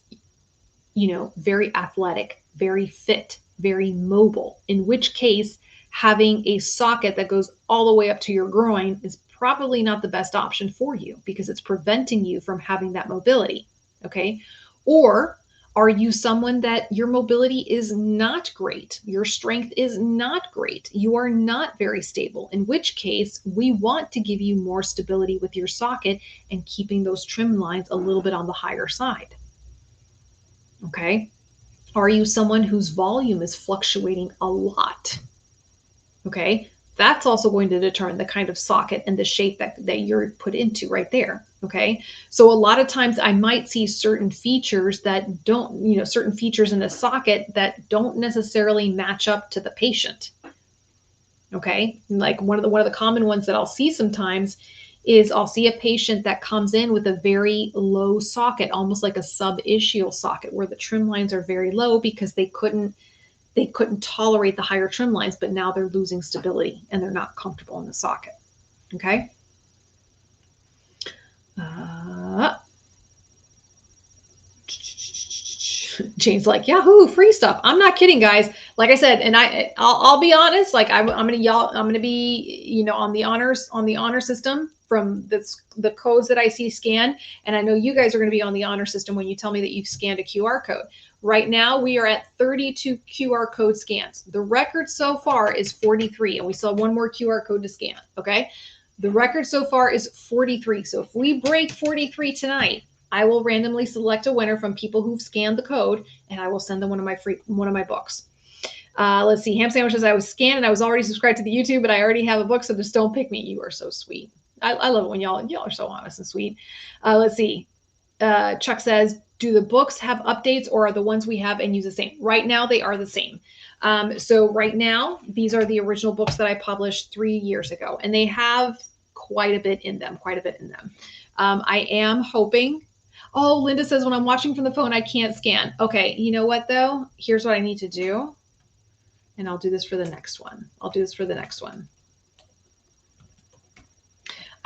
you know, very athletic, very fit, very mobile? In which case, having a socket that goes all the way up to your groin is probably not the best option for you because it's preventing you from having that mobility. Okay. Or are you someone that your mobility is not great? Your strength is not great. You are not very stable, in which case we want to give you more stability with your socket and keeping those trim lines a little bit on the higher side. Okay. Are you someone whose volume is fluctuating a lot? Okay. That's also going to determine the kind of socket and the shape that you're put into right there. Okay. So a lot of times I might see certain features that don't, you know, certain features in the socket that don't necessarily match up to the patient. Okay. Like one of the common ones that I'll see sometimes is I'll see a patient that comes in with a very low socket, almost like a sub-ischial socket where the trim lines are very low because they couldn't tolerate the higher trim lines, but now they're losing stability and they're not comfortable in the socket. Okay. Jane's like, Yahoo, free stuff. I'm not kidding, guys. Like I said, and I'll be honest. Like I'm gonna be, you know, on the honor system from the codes that I see scanned, and I know you guys are going to be on the honor system when you tell me that you've scanned a QR code. Right now, we are at 32 QR code scans. The record so far is 43, and we still have one more QR code to scan. Okay, the record so far is 43. So if we break 43 tonight, I will randomly select a winner from people who've scanned the code, and I will send them one of my books. Let's see. Ham Sandwich says, I was scanned and I was already subscribed to the YouTube, but I already have a book, so just don't pick me. You are so sweet. I love it when y'all are so honest and sweet. Let's see. Chuck says, do the books have updates or are the ones we have and use the same? Right now, they are the same. So right now, these are the original books that I published 3 years ago, and they have quite a bit in them, I am hoping. Oh, Linda says, when I'm watching from the phone, I can't scan. Okay, you know what, though? Here's what I need to do. And I'll do this for the next one.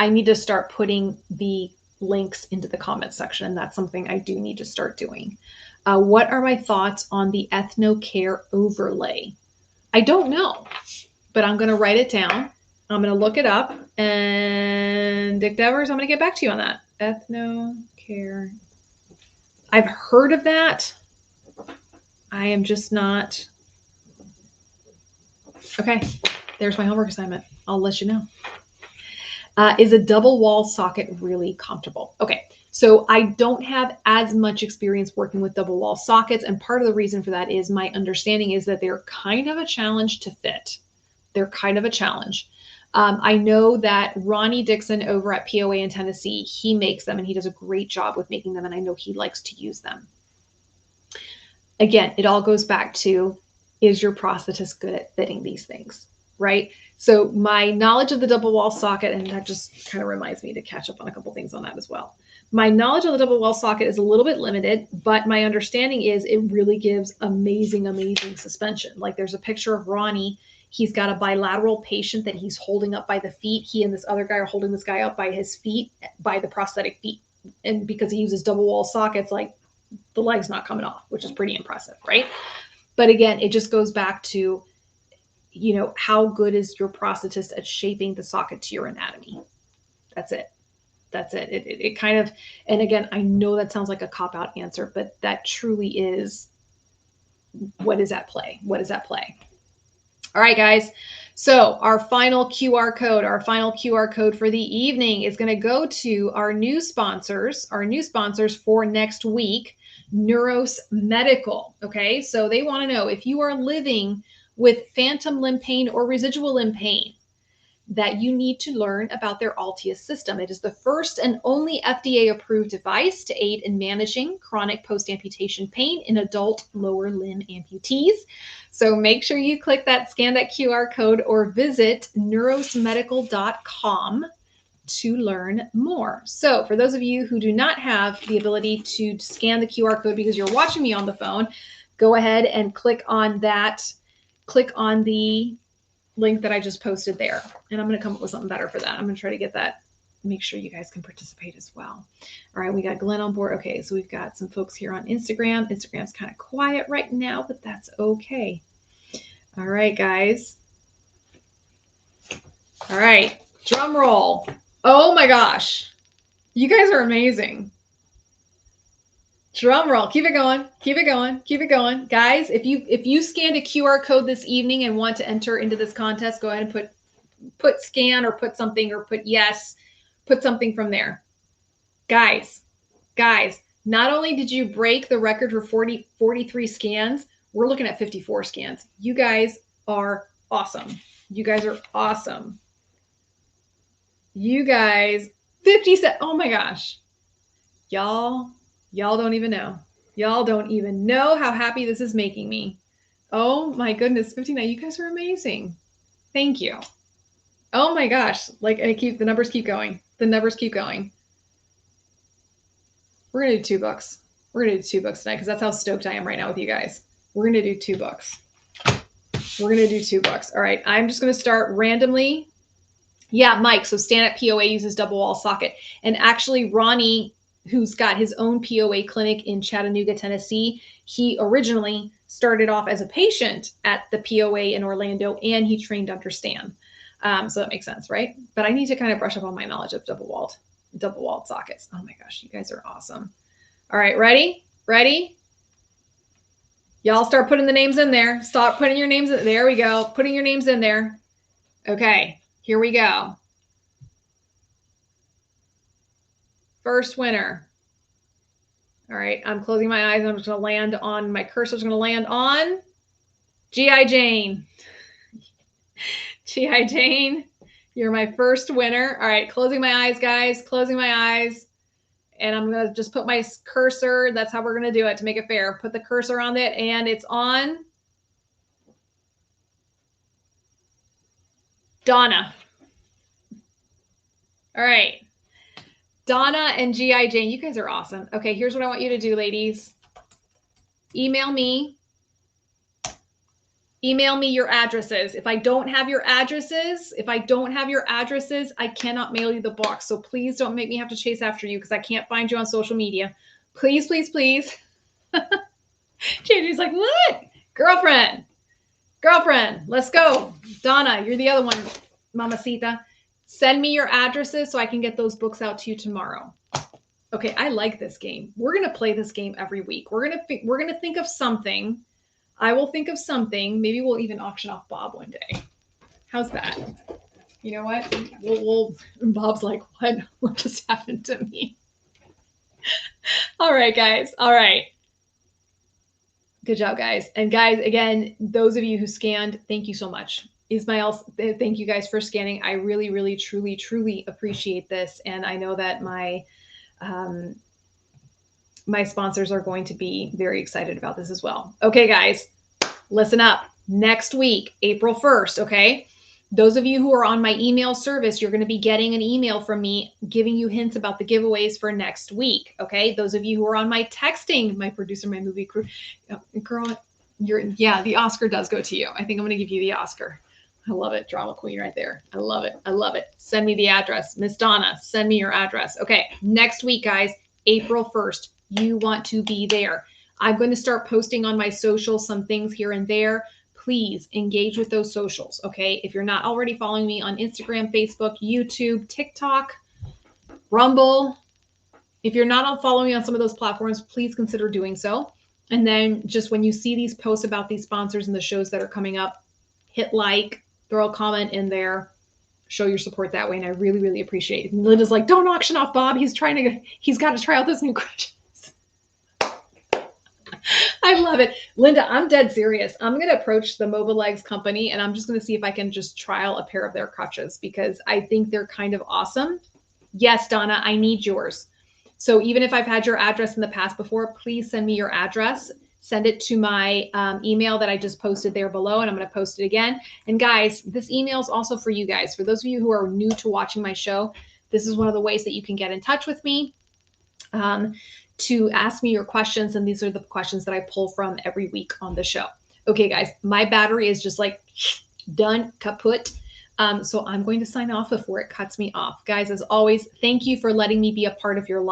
I need to start putting the links into the comment section, and that's something I do need to start doing. What are my thoughts on the EthnoCare overlay? I don't know, but I'm going to write it down. I'm going to look it up, and Dick Devers, I'm going to get back to you on that. EthnoCare. I've heard of that. I am just not. Okay, there's my homework assignment. I'll let you know. Is a double wall socket really comfortable? Okay, so I don't have as much experience working with double wall sockets, and part of the reason for that is my understanding is that they're kind of a challenge to fit. They're kind of a challenge. I know that Ronnie Dixon over at POA in Tennessee, he makes them and he does a great job with making them, and I know he likes to use them. Again, it all goes back to, is your prosthetist good at fitting these things, right? So my knowledge of the double wall socket, and that just kind of reminds me to catch up on a couple things on that as well. My knowledge of the double wall socket is a little bit limited, but my understanding is it really gives amazing, amazing suspension. Like there's a picture of Ronnie. He's got a bilateral patient that he's holding up by the feet. He and this other guy are holding this guy up by his feet, by the prosthetic feet. And because he uses double wall sockets, like the leg's not coming off, which is pretty impressive, right? But again, it just goes back to, you know, how good is your prosthetist at shaping the socket to your anatomy? That's it. That's it. It kind of, and again, I know that sounds like a cop-out answer, but that truly is what is at play. What is at play? All right, guys. So our final QR code for the evening is going to go to our new sponsors for next week, Neuros Medical. Okay, so they want to know if you are living with phantom limb pain or residual limb pain, that you need to learn about their Altius system. It is the first and only FDA-approved device to aid in managing chronic post-amputation pain in adult lower limb amputees. So make sure you scan that QR code, or visit neurosmedical.com to learn more. So for those of you who do not have the ability to scan the QR code because you're watching me on the phone, go ahead and click on that. Click on the link that I just posted there. And I'm going to come up with something better for that. I'm going to try to get that, make sure you guys can participate as well. All right, we got Glenn on board. Okay, so we've got some folks here on Instagram. Instagram's kind of quiet right now, but that's okay. All right, guys. All right, drum roll. Oh my gosh. You guys are amazing. Drum roll. Keep it going. Keep it going. Keep it going. Guys, if you scanned a QR code this evening and want to enter into this contest, go ahead and put scan or put something, or put yes, put something from there. Guys, not only did you break the record for 43 scans, we're looking at 54 scans. You guys are awesome. You guys are awesome. You guys, 57. Oh my gosh. Y'all don't even know. Y'all don't even know how happy this is making me. Oh my goodness, 59. You guys are amazing. Thank you. Oh my gosh. Like the numbers keep going. The numbers keep going. We're going to do 2 books. We're going to do 2 books tonight because that's how stoked I am right now with you guys. We're going to do 2 books. We're going to do 2 books. All right. I'm just going to start randomly. Yeah, Mike. So Stand Up POA uses double wall socket. And actually Ronnie, who's got his own POA clinic in Chattanooga, Tennessee, he originally started off as a patient at the POA in Orlando, and he trained under Stan. So that makes sense, right? But I need to kind of brush up on my knowledge of double walled sockets. Oh my gosh, you guys are awesome. All right, ready? Ready? Y'all start putting the names in there. Stop putting your names in. There we go. Putting your names in there. Okay, here we go. First winner. All right, I'm closing my eyes. I'm just going to land on, my cursor's going to land on G.I. Jane. G.I. Jane, you're my first winner. All right, closing my eyes, guys. Closing my eyes. And I'm going to just put my cursor. That's how we're going to do it to make it fair. Put the cursor on it, and it's on Donna. All right. Donna and G.I. Jane, you guys are awesome. Okay, here's what I want you to do, ladies. Email me your addresses. If I don't have your addresses, I cannot mail you the box. So please don't make me have to chase after you because I can't find you on social media. Please, please, please. Gigi's like, what? Girlfriend, let's go. Donna, you're the other one, Mamacita. Send me your addresses so I can get those books out to you tomorrow. Okay, I like this game. We're going to play this game every week. We're going to think of something. I will think of something. Maybe we'll even auction off Bob one day. How's that? You know what? Bob's like, what just happened to me? All right, guys. All right. Good job, guys. And guys, again, those of you who scanned, thank you so much. Ismail, thank you guys for scanning. I really, really, truly, truly appreciate this. And I know that my sponsors are going to be very excited about this as well. Okay, guys, listen up. Next week, April 1st, okay? Those of you who are on my email service, you're going to be getting an email from me giving you hints about the giveaways for next week, okay? Those of you who are on my texting, my producer, my movie crew, girl, the Oscar does go to you. I think I'm going to give you the Oscar. I love it. Drama queen right there. I love it. I love it. Send me the address. Miss Donna, send me your address. Okay, next week, guys, April 1st, you want to be there. I'm going to start posting on my socials some things here and there. Please engage with those socials, okay? If you're not already following me on Instagram, Facebook, YouTube, TikTok, Rumble, if you're not following me on some of those platforms, please consider doing so. And then just when you see these posts about these sponsors and the shows that are coming up, hit like, throw a comment in there, show your support that way. And I really, really appreciate it. And Linda's like, don't auction off Bob. He's got to try out this new crutch. I love it. Linda, I'm dead serious. I'm going to approach the Mobile Legs company and I'm just going to see if I can just trial a pair of their crutches because I think they're kind of awesome. Yes, Donna, I need yours. So even if I've had your address in the past before, please send me your address. Send it to my email that I just posted there below, and I'm going to post it again. And guys, this email is also for you guys. For those of you who are new to watching my show, this is one of the ways that you can get in touch with me to ask me your questions. And these are the questions that I pull from every week on the show. Okay, guys, my battery is just like done, kaput. So I'm going to sign off before it cuts me off. Guys, as always, thank you for letting me be a part of your life.